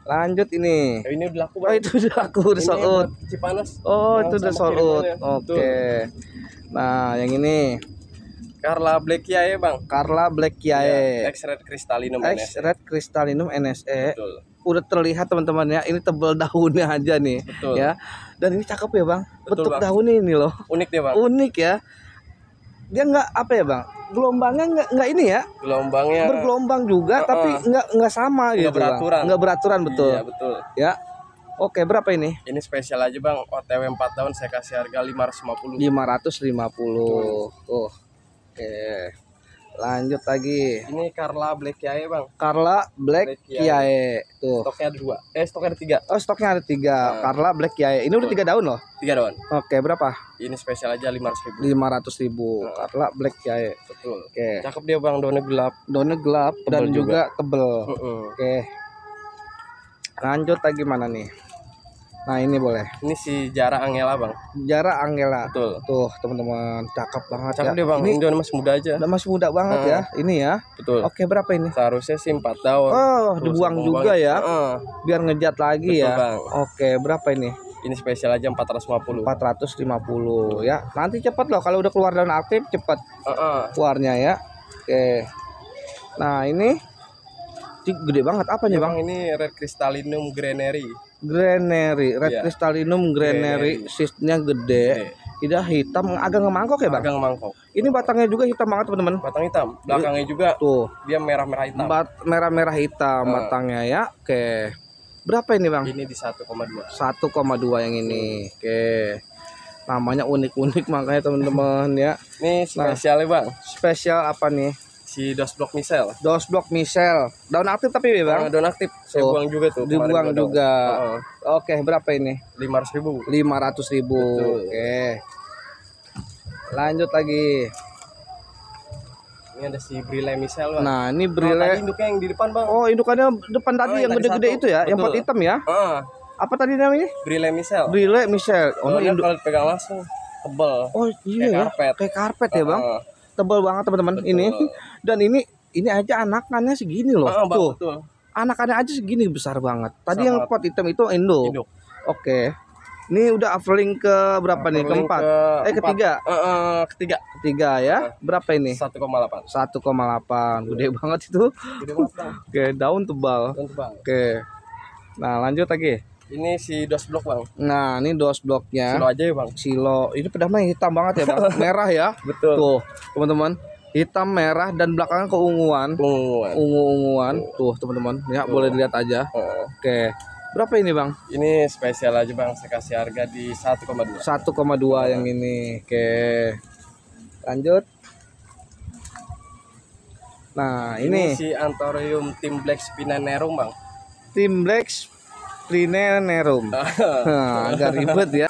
Lanjut ini. Ini udah laku Oh bang. itu udah aku udah Ini sold out. buat Cipanas. Oh Nah, itu udah sama sold out. kirimannya. Oke. Nah yang ini Carla Blackia ya bang. Carla Blackia. X Red Crystallinum X NSE. Red Crystallinum NSE. Betul. Udah terlihat teman-teman ya. Ini tebel daunnya aja nih. Betul. Ya. Dan ini cakep ya bang. Betul, Bentuk Bang. daunnya ini loh. Unik dia bang. Unik ya. Dia nggak apa ya bang? Gelombangnya nggak ini ya? Gelombangnya Bergelombang juga tapi nggak sama gitu beraturan. bang. Nggak beraturan betul. Iya betul. Ya. Oke berapa ini? Ini spesial aja bang. OTW 4 tahun saya kasih harga 550. 550. Tuh. Oke. Lanjut lagi. Ini Carla Blackia ya bang. Carla Blackia. Tuh. Stoknya ada 2. Stoknya ada 3. Oh stoknya ada 3. Carla Blackia. Ini udah 3 daun loh. 3 daun. Oke berapa? Ini spesial aja 500.000. 500.000. Carla Blackia. Betul. Oke. Cakep dia bang, daunnya gelap. Daunnya gelap Tebel dan juga juga. tebel. Oke. Lanjut lagi mana nih? Nah ini boleh. Ini si Jara Angela bang. Jara Angela. Betul. Tuh teman-teman cakep banget Cakep ya. dia bang. Ini Ini daunnya masih muda aja. udah masih muda banget ya. Ini ya. Betul. Oke berapa ini? Seharusnya sih 4 daun. Oh Tuh, dibuang saya juga buangin. ya. Biar ngejat lagi Betul, ya. Bang. Oke berapa ini? Ini spesial aja 450. 450 ya. Nanti cepet loh kalau udah keluar daun aktif cepet keluarnya ya. Oke. Nah ini gede banget apanya bang? Ini Red Crystallinum Granary. Granary, Red Iya. Crystallinum Granary, sistnya gede. Tidak hitam, agak ngemangkok ya bang? Agak mangkok. Ini batangnya juga hitam banget teman-teman. Batang hitam. Belakangnya juga Tuh, dia merah-merah hitam. merah-merah hitam batangnya ya. Oke. Berapa ini bang? Ini di 1,2. 1,2 yang ini. Oke. Namanya unik-unik makanya teman-teman ya. Ini spesialnya bang. Spesial apa nih? Si dos blok misel. Dos blok misel. Daun aktif tapi ya bang? Daun aktif. Saya Tuh, buang juga tuh. dibuang juga. Oke, berapa ini? 500.000. 500.000. Oke. Lanjut lagi. Ini ada si Brile misel bang. Nah, ini Tadi Brile. induknya yang di depan bang. Oh, indukannya depan tadi yang yang tadi gede-gede satu. itu ya, yang pot Betul. hitam ya. Apa tadi namanya? Brile misel. Brile misel. Oh, Soalnya induk. kalau dipegang langsung tebel. Oh, iya Kayak ya. karpet. Kayak karpet ya, Bang. Tebal banget teman-teman Betul. ini. Dan ini aja anakannya segini loh. Bang, Tuh. betul. Anakannya aja segini besar banget. Tadi Besar yang banget. pot hitam itu induk. Induk. Oke. Ini udah offering ke berapa nih? Keempat. Ketiga. Ketiga. Ketiga ya. Berapa ini? 1,8. 1,8. Gede banget itu. Gede banget bang. Oke, daun tebal. Daun tebal. Oke. Nah, lanjut lagi. Ini si dos blok bang. Nah, ini dos bloknya. Silo aja ya bang. Silo. Ini pedangnya hitam banget ya, Bang. Merah ya. Betul. Tuh, teman-teman. Hitam, merah dan belakangnya keunguan. Ungu-unguan. Tuh, teman-teman. Ya, boleh dilihat aja. Oke. Berapa ini, Bang? Ini spesial aja bang. Saya kasih harga di 1,2. 1,2 yang ini. Oke. Lanjut. Nah, Ini ini si Anthurium Tim Black Spinanerum bang. Tim Black Spinanerum. Nah, agak ribet ya.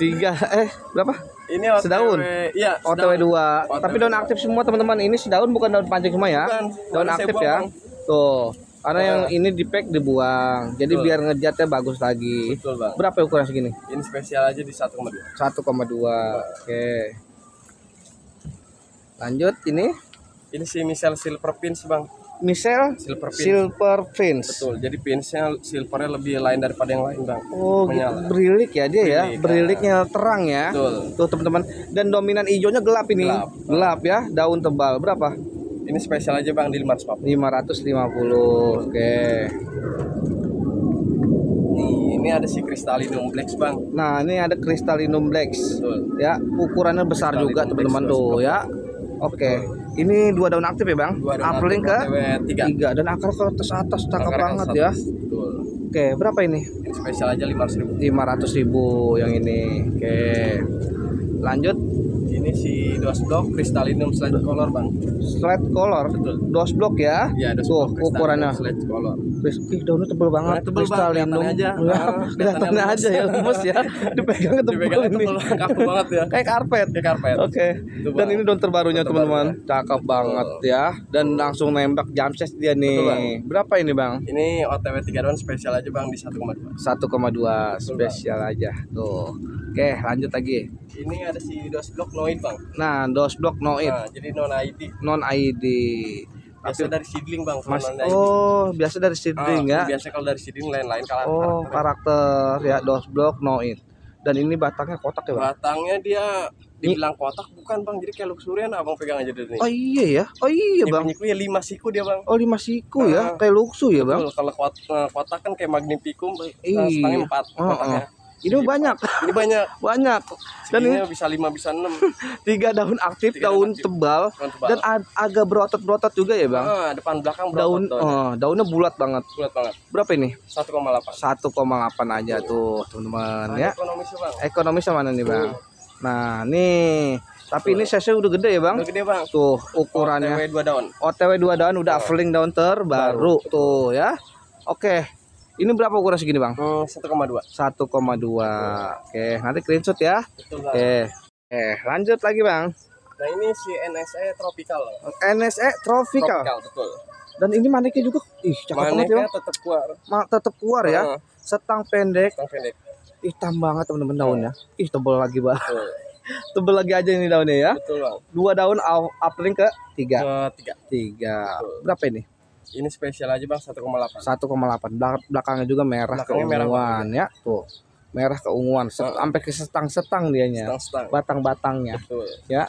Berapa? Ini Sedaun? Iya. OTW 2. Tapi daun aktif semua teman-teman. Ini sedaun bukan daun pancing semua ya. Bukan. Daun Baru saya aktif buang, ya. Bang. Tuh. Karena yang ini di pack dibuang. Jadi Betul. biar ngejatnya bagus lagi. Betul bang. Berapa ukuran segini? Ini spesial aja di 1,2. 1,2. Oke. Lanjut ini Ini si misel silver pins bang. misel Silver pins. silver fins. Betul. Jadi pinsnya silvernya lebih lain daripada yang lain bang. Oh, gitu. Menyala. Berilik ya dia ya. Berilik, Beriliknya terang ya. Betul. Tuh teman-teman. Dan dominan hijaunya gelap ini. Gelap. Gelap ya. Daun tebal. Berapa? Ini spesial aja bang di 550. 550. Oke. Nih, ini ada si Crystallinum Black bang. Nah, ini ada Crystallinum Blacks. Betul. Ya, ukurannya besar Crystallinum juga teman-teman Blacks, tuh ya. Oke. Ini 2 daun aktif ya, Bang? Dua daun Upling aktif, ke OTW 3. 3 dan akar ke atas cakep Akarnya banget satu. ya. Betul. Oke, berapa ini? Ini spesial aja 500.000. 500.000 yang ini. Oke. Lanjut, Ini si dos blok Crystallinum Slate Color bang. slide color. Betul. Dos block ya. Iya, dos Tuh, blok ukurannya. Slate Color. Ih, daunnya tebel banget. Daunnya tebel, Bang. Crystallinum. Kelihatannya aja. Ya, Kelihatannya kelihatannya lemes. aja ya lemes ya. Dipegangnya tebel Dipegangnya ini. tebel, kaku banget ya. Kayak karpet. Kayak karpet. Oke. Itu, Dan Bang. ini daun terbarunya Daun teman-teman. terbaru. Cakep banget ya. Dan langsung nembak jamses dia nih. Betul, Bang. Berapa ini, Bang? Ini OTW 3 daun spesial aja bang di 1,2. 1,2 spesial aja. Tuh. Oke, lanjut lagi. Ini ada si dos blok Noid bang. Nah, dos block noid Nah, jadi non ID. non ID. Biasa dari seedling bang. kalau Mas, non-ID. biasa dari seedling ya. Biasa kalau dari seedling lain-lain kalau Oh, karakter ya dos block noid. Dan ini batangnya kotak ya, Bang? batangnya dia dibilang kotak bukan bang, jadi kayak luxurian abang pegang aja dari Oh iya ya. Oh iya, Bang. Bunyiku ya 5 siku dia bang. Oh, 5 siku ya. Kayak luxu ya, Bang. Betul, kalau kotak kan kayak magnificum, Iya. setengahnya 4 kotaknya. Ini banyak. Ini banyak. Banyak. Dan ini Segininya bisa 5 bisa 6. 3 daun aktif, 3 daun daun aktif. tebal, Daun tebal. dan agak berotot-berotot juga ya, Bang. Depan belakang Daun berapa daunnya bulat banget. bulat banget. Berapa ini? 1,8. 1,8 aja tuh, teman-teman ya. Ekonomis bang. Ekonomis mana nih, Bang? Nah, nih. Tapi ini size udah gede ya, Bang? Udah gede bang. Tuh, ukurannya. OTW 2 daun. OTW 2 daun udah offering daun terbaru tuh ya. Oke. Ini berapa ukuran segini, Bang? 1,2. 1,2. Oke, nanti screenshot ya. Betul bang. Oke. Lanjut lagi, Bang. Nah ini si NSE Tropical. NSE Tropical. Betul. Dan ini maniknya juga cakep banget ya, Maneknya Bang. tetap keluar. Tetap keluar ya. Setang pendek, Setang pendek. hitam banget teman-teman daunnya. Tebel lagi, Bang. Betul. Tebel lagi aja ini daunnya ya. Betul bang. 2 daun upling ke 3. Ketiga. 3. Betul. Berapa ini? Ini spesial aja bang 1,8. 1,8. Belakangnya juga merah Belakangnya merah keunguan ya. Tuh. Merah keunguan sampai ke setang-setang dianya. Setang-setang. Batang-batangnya Betul. ya.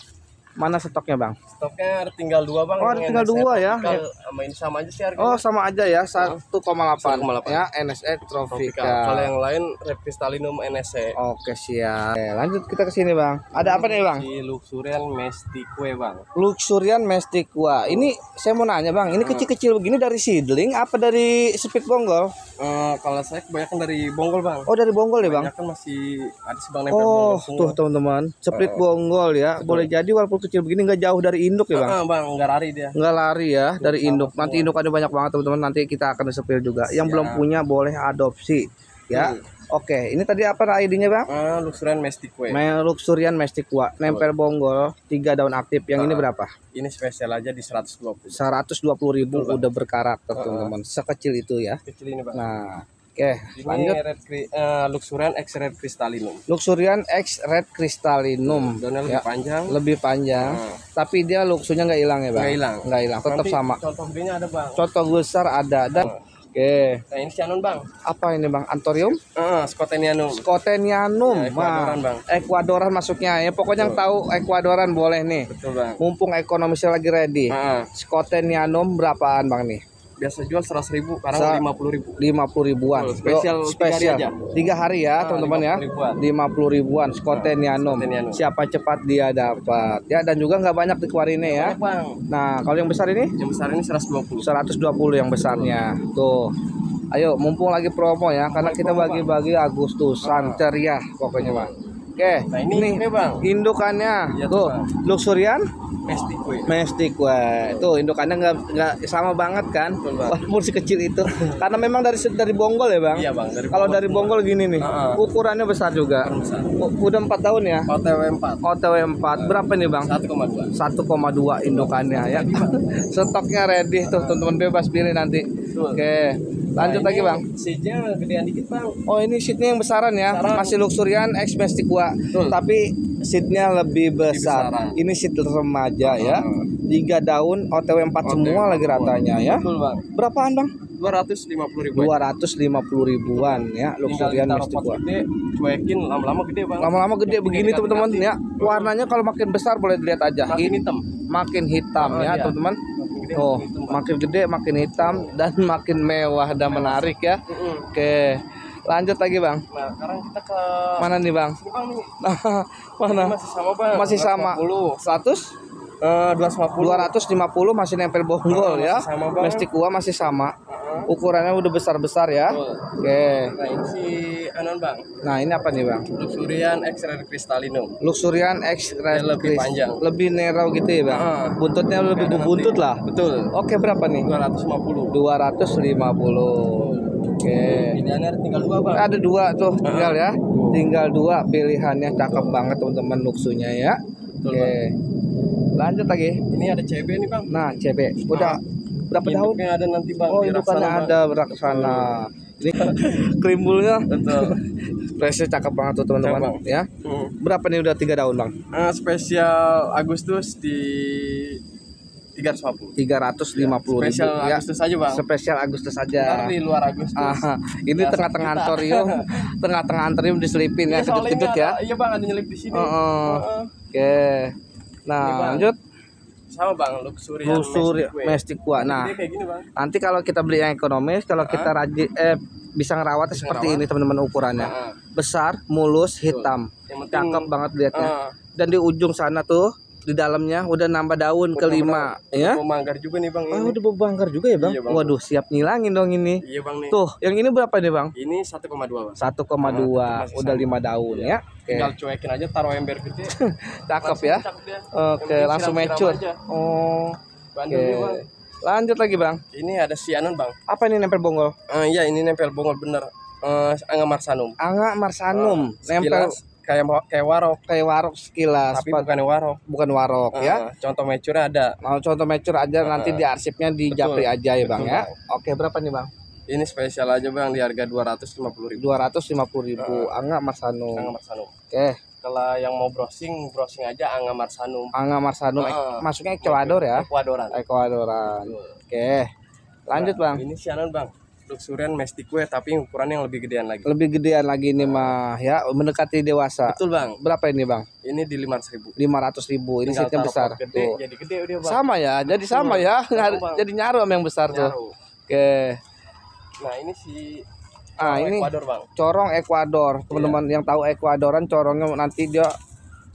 Mana stoknya bang? Stoknya ada tinggal 2 bang. Oh ada tinggal 2 ya. Sama ini sama aja sih harganya. Oh sama aja ya 1,8 ya NSE Tropical. Kalau yang lain Red Crystallinum NSE. Oke siap. Lanjut kita ke sini bang. Ada apa nih bang? Si Luxurian Mestique bang. Luxurian Mestique. Ini saya mau nanya bang. Ini kecil-kecil begini dari seedling apa dari speed bonggol? Kalau saya kebanyakan dari bonggol bang. Oh dari bonggol ya bang? Kebanyakan masih ada sih bang nempel bonggol. Oh tuh teman-teman, split bonggol ya. Boleh jadi walaupun kecil begini nggak jauh dari induk ya bang? Bang, nggak lari dia. Nggak lari ya dari induk. Nanti induk ada banyak banget teman-teman. Nanti kita akan sepil juga. Yang belum punya boleh adopsi ya. Oke, ini tadi apa ID-nya bang? Luxurian Mestique. Luxurian Mestique. Nempel bonggol 3 daun aktif. Yang ini berapa? Ini spesial aja di 120. 120.000 udah berkarakter teman-teman. Sekecil itu ya. Kecil ini bang. Nah, oke, ini lanjut. Luxurian X Red Crystallinum. Luxurian X Red Crystallinum. Daunnya lebih panjang. Lebih panjang. Tapi dia luxurnya nggak hilang ya bang? Nggak hilang. Tetap sama. Contoh gedenya ada bang. Contoh besar ada dan oke. Nah ini Cyanon bang. Apa ini bang? Anthurium? Scotenianum. Scotenianum. Ya, Ecuadoran bang. Ecuadoran masuknya ya. Pokoknya yang tahu Ecuadoran boleh nih. Betul bang. Mumpung ekonomisnya lagi ready. Scotenianum berapaan bang nih? Biasa jual 100.000, sekarang 50.000. 50.000-an. Spesial 3 hari ya teman-teman ya. 50.000-an Scotenianum. Siapa cepat dia dapat ya, dan juga nggak banyak di Quarine ya. Nah kalau yang besar ini? Yang besar ini 120. 120 yang besarnya tuh. Ayo mumpung lagi promo ya, karena kita bagi-bagi Agustusan ceria pokoknya bang. Oke, nah ini bang indukannya ya, tuh Luxurian Mestique. Itu indukannya nggak sama banget kan, walaupun si kecil itu karena memang dari bonggol ya bang. Iya bang. Kalau dari bonggol gini nih, ukurannya besar juga. Udah 4 tahun ya. OTW 4 berapa nih bang? 1,2 indukannya ya. Stoknya ready tuh teman-teman, bebas pilih nanti. Oke. Lanjut lagi bang. Seatnya gedean dikit bang. Oh ini seatnya yang besaran ya. Masih Luxurian X Mestique, tapi seatnya lebih besar. Ini seat remaja ya. 3 daun OTW 4 semua lagi ratanya ya. Betul bang. Berapaan bang? 250.000. 250.000-an ya Luxurian Mestique. Cuekin lama-lama gede bang. Lama-lama gede begini teman-teman ya. Warnanya kalau makin besar boleh dilihat aja. Makin hitam ya teman-teman. Oh, makin gede, makin hitam dan makin mewah dan menarik ya. Oke, lanjut lagi bang. Nah, sekarang kita ke mana nih bang? Mana? Masih sama bang. Masih sama. 100? 250 masih nempel bonggol ya. Mestique masih sama. Ukurannya udah besar-besar ya. Oke. Nah ini si anon bang. Nah ini apa nih bang? Luxurian X Red Crystallinum. Luxurian X Red lebih panjang. Lebih narrow gitu ya bang. Buntutnya lebih buntut lah. Betul. Oke berapa nih? 250. 250. Oke. Pilihannya ada tinggal 2 bang. Ada 2 tuh tinggal ya. Tinggal 2 pilihannya, cakep banget teman-teman luxunya ya. Oke. Lanjut lagi. Ini ada CB nih bang. Nah CB udah berapa tahun? Ada nanti bang. Oh indukannya ada beraksana. Ini krimbulnya. Betul. Flashnya cakep banget tuh teman-teman ya. Berapa nih udah 3 daun bang? Spesial Agustus di 350. 350.000 spesial ya. Agustus aja bang. Spesial Agustus aja. Di luar Agustus. Ini tengah-tengah antorium, tengah-tengah antorium diselipin ya, kejut-kejut ya. Iya bang, ada nyelip di sini. Oke. Nah, lanjut. Sama bang, Luxurian Mestique. Nah, kayak gini, bang. nanti kalau kita beli yang ekonomis, kalau kita rajin bisa ngerawatnya seperti ini teman-teman ukurannya. Besar, mulus, hitam. Cakep banget lihatnya. Dan di ujung sana tuh di dalamnya udah nambah daun kelima ya. Manggar juga nih bang. Oh udah banggar juga ya bang? Iya, bang. Waduh siap ngilangin dong ini. Iya bang nih. Tuh yang ini berapa nih bang? Ini 1,2 bang. 1,2 udah 5 daun ya. Tinggal cuekin aja, taruh ember gede. Cakep ya. Oke langsung mature. Oh. Oke. Lanjut lagi bang. Ini ada Cyanon bang. Apa ini nempel bonggol? Iya ini nempel bonggol bener. Anga marsanum. Anga marsanum. Nempel kayak warok sekilas, tapi bukan warok ya. Contoh mature ada. Mau contoh mature aja nanti di arsipnya di japri aja ya bang ya. Oke berapa nih bang? Ini spesial aja bang di harga 250.000. 250.000 Anga marsanum. Oke. Kalau yang mau browsing aja Anga marsanum. Anga marsanum masuknya Ecuador ya. Ecuadoran. Oke. Lanjut bang. Ini Cyanon bang. Luxurian Mestique tapi ukuran yang lebih gedean lagi. Lebih gedean lagi ini mah ya, mendekati dewasa. Betul bang. Berapa ini bang? Ini di 500.000. 500.000. Ini setnya besar. Gede, Tuh. jadi gede dia bang. Sama ya, jadi sama ya. Jadi nyaru sama yang besar tuh. Oke. Nah ini si ini Ecuador bang. corong Ecuador. Teman-teman yang tahu Ecuadoran corongnya nanti dia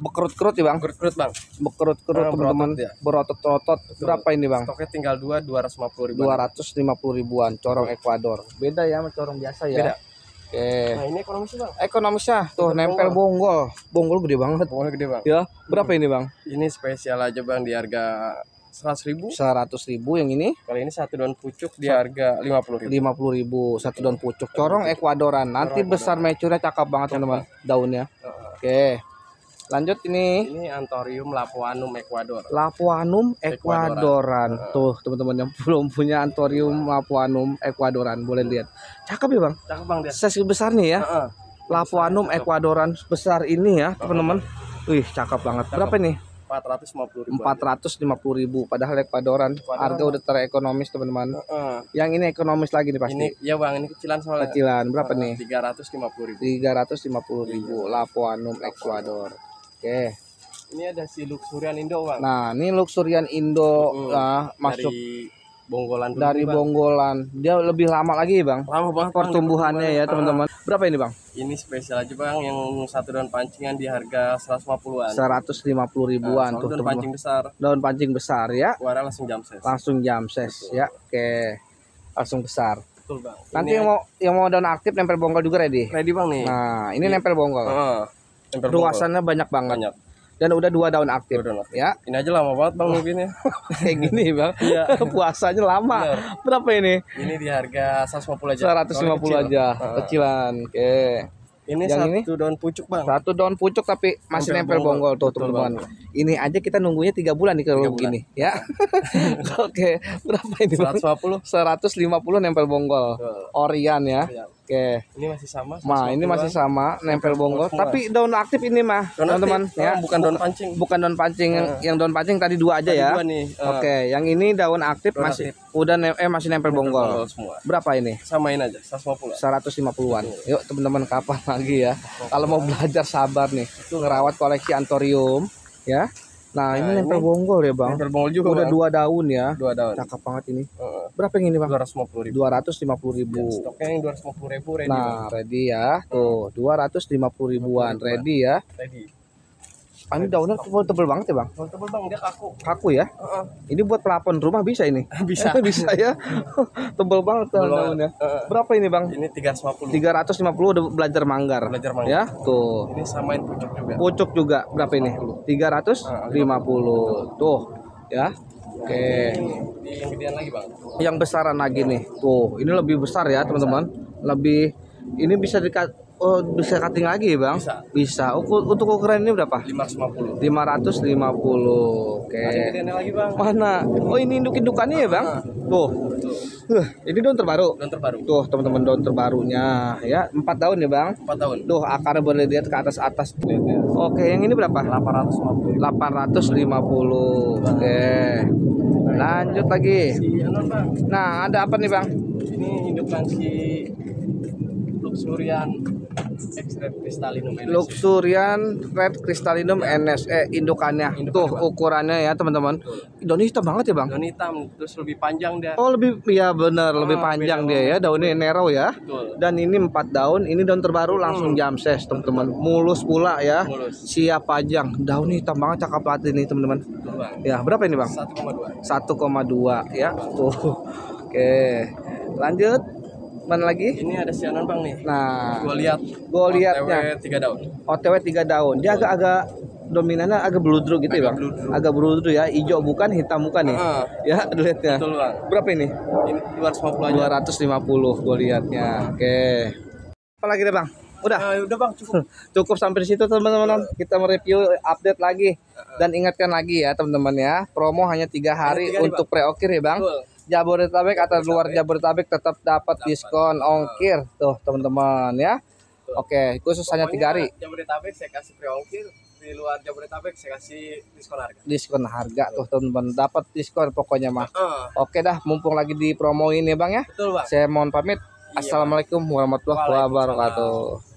bekerut-kerut ya bang. Bekerut bang. Bekerut-kerut teman-teman. Berotot-otot. Berapa ini bang? Stoknya tinggal 250.000. 250.000-an corong Ecuador. Beda ya sama corong biasa ya. Beda. Oke. Nah ini ekonomisnya bang. Ekonomisnya tuh nempel bonggol. Bonggol gede banget. Bonggol gede bang. Ya. Berapa ini bang? Ini spesial aja bang di harga 100.000. 100.000 yang ini. Kali ini satu daun pucuk di harga 50.000. 50.000 satu daun pucuk. Corong Ecuadoran. Nanti besar mature cakep banget teman-teman daunnya. Oke. Lanjut ini. Ini Anthurium lapoanum Ecuador. Lapoanum Ecuadoran. Tuh teman-teman yang belum punya Anthurium lapoanum Ecuadoran boleh lihat. Cakep ya bang. Cakep bang dia. Size besar nih ya. Lapoanum Ecuadoran besar ini ya teman-teman. Wih cakep banget. Berapa nih? 450.000. Padahal Ecuadoran harga udah terekonomis teman-teman. Yang ini ekonomis lagi nih pasti. Ini ya bang, ini kecilan soalnya. Kecilan berapa nih? 350.000. 350.000 Lapoanum Ecuador. Oke. Ini ada si Luxurian Indo bang. Nah ini Luxurian Indo masuk dari Bonggolan dulu, dari bang. Bonggolan. Dia lebih lama lagi bang. Lama banget pertumbuhannya ya teman-teman. Berapa ini bang? Ini spesial aja bang, yang satu daun pancingan di harga 150-an. 150.000-an tuh daun pancing besar. Daun pancing besar ya. Warna langsung jamses. Langsung jamses ya. Oke. Langsung besar. Betul bang. Nanti yang mau daun aktif nempel bonggol juga ready. Ready bang nih. Nah ini nempel bonggol. Luasannya banyak banget. Banyak. Dan udah 2 daun aktif. Ya. Ini aja lama banget bang mungkinnya. Kayak gini bang. Iya. Puasanya lama. Bener. Berapa ini? Ini di harga 150 aja. 150 aja. Kecilan. Oke. Ini yang satu daun pucuk bang. Satu daun pucuk tapi masih nempel bonggol tuh teman-teman. Ini aja kita nunggunya 3 bulan nih kalau begini ya. Oke, berapa ini? 150 nempel bonggol. Orian ya. Oke. Ini masih sama. Nah, ini masih sama nempel bonggol, tapi daun aktif ini mah, teman-teman ya. Bukan daun pancing. Bukan daun pancing. Yang daun pancing tadi 2 aja ya. Oke, yang ini daun aktif masih udah masih nempel bonggol. Berapa ini? Samain aja 150-an. Yuk teman-teman kapan lagi ya. Kalau mau belajar sabar nih. Ngerawat koleksi Anthurium ya. Nah, ini nempel bonggol ya bang. Nempel bonggol juga. Udah 2 daun ya. 2 daun. Cakep banget ini. Berapa yang ini bang? 250.000. 250.000. Stoknya yang 250.000 ready. Nah, ready ya. Tuh 250.000-an ready ya. Ready. Ini daunnya tebel banget ya bang. Tebel bang, dia kaku. Kaku ya. Ini buat pelapon rumah bisa ini. Bisa. Bisa ya. Tebel banget daunnya. Berapa ini bang? Ini 350. 350 udah belajar manggar. Belajar manggar. Ya. Tuh. Ini samain pucuk juga. Pucuk juga berapa ini? 350. Tuh ya. Oke. Ini yang gedean lagi bang. Yang besaran lagi nih. Tuh, ini lebih besar ya teman-teman. Lebih ini bisa bisa cutting lagi bang? Bisa. Untuk ukuran ini berapa? 550. 550. Oke. Ada gedeannya lagi bang. Mana? Oh ini induk-indukannya ya bang? Tuh. Ini daun terbaru. Daun terbaru. Tuh teman-teman daun terbarunya ya. 4 daun ya bang? 4 tahun. Tuh akarnya boleh lihat ke atas. Oke yang ini berapa? 850. 850. Oke. Lanjut lagi. Nah ada apa nih bang? Ini indukan si Luxurian Red Crystallinum NSE. Luxurian Red Crystallinum NSE indukannya. Tuh ukurannya ya teman-teman. Daunnya hitam banget ya bang? Daun hitam, terus lebih panjang dia. Oh lebih, ya bener lebih panjang dia ya. Daunnya narrow ya. Betul. Dan ini 4 daun. Ini daun terbaru langsung jamses teman-teman. Mulus pula ya. Siap pajang. Daunnya hitam banget, cakep banget ini teman-teman. Ya berapa ini bang? 1,2. 1,2 ya. Tuh. Oke. Lanjut. Mana lagi? Ini ada sianan bang nih. Nah, Gua lihatnya. OTW 3 daun. OTW 3 daun. Dia agak dominannya agak bludru gitu ya bang? Agak bludru ya. Hijau bukan, hitam bukan nih. Ya lihatnya. Betul bang. Berapa ini? Ini 250 aja. 250 gue lihatnya. Oke. Apa lagi deh bang? Udah. Udah bang, cukup. Cukup sampai di situ teman-teman. Kita mereview update lagi dan ingatkan lagi ya teman-teman ya. Promo hanya 3 hari untuk pre-okir ya bang. Betul. Jabodetabek atau luar Jabodetabek tetap dapat diskon ongkir tuh teman-teman ya. Oke, khusus hanya 3 hari. Jabodetabek saya kasih pre-ongkir di luar Jabodetabek saya kasih diskon harga tuh teman-teman, dapat diskon pokoknya mah. Oke dah, mumpung lagi dipromoin ya Bang ya. Betul Bang. Saya mohon pamit. Iya, Assalamualaikum warahmatullahi Waalaikumsalam. wabarakatuh.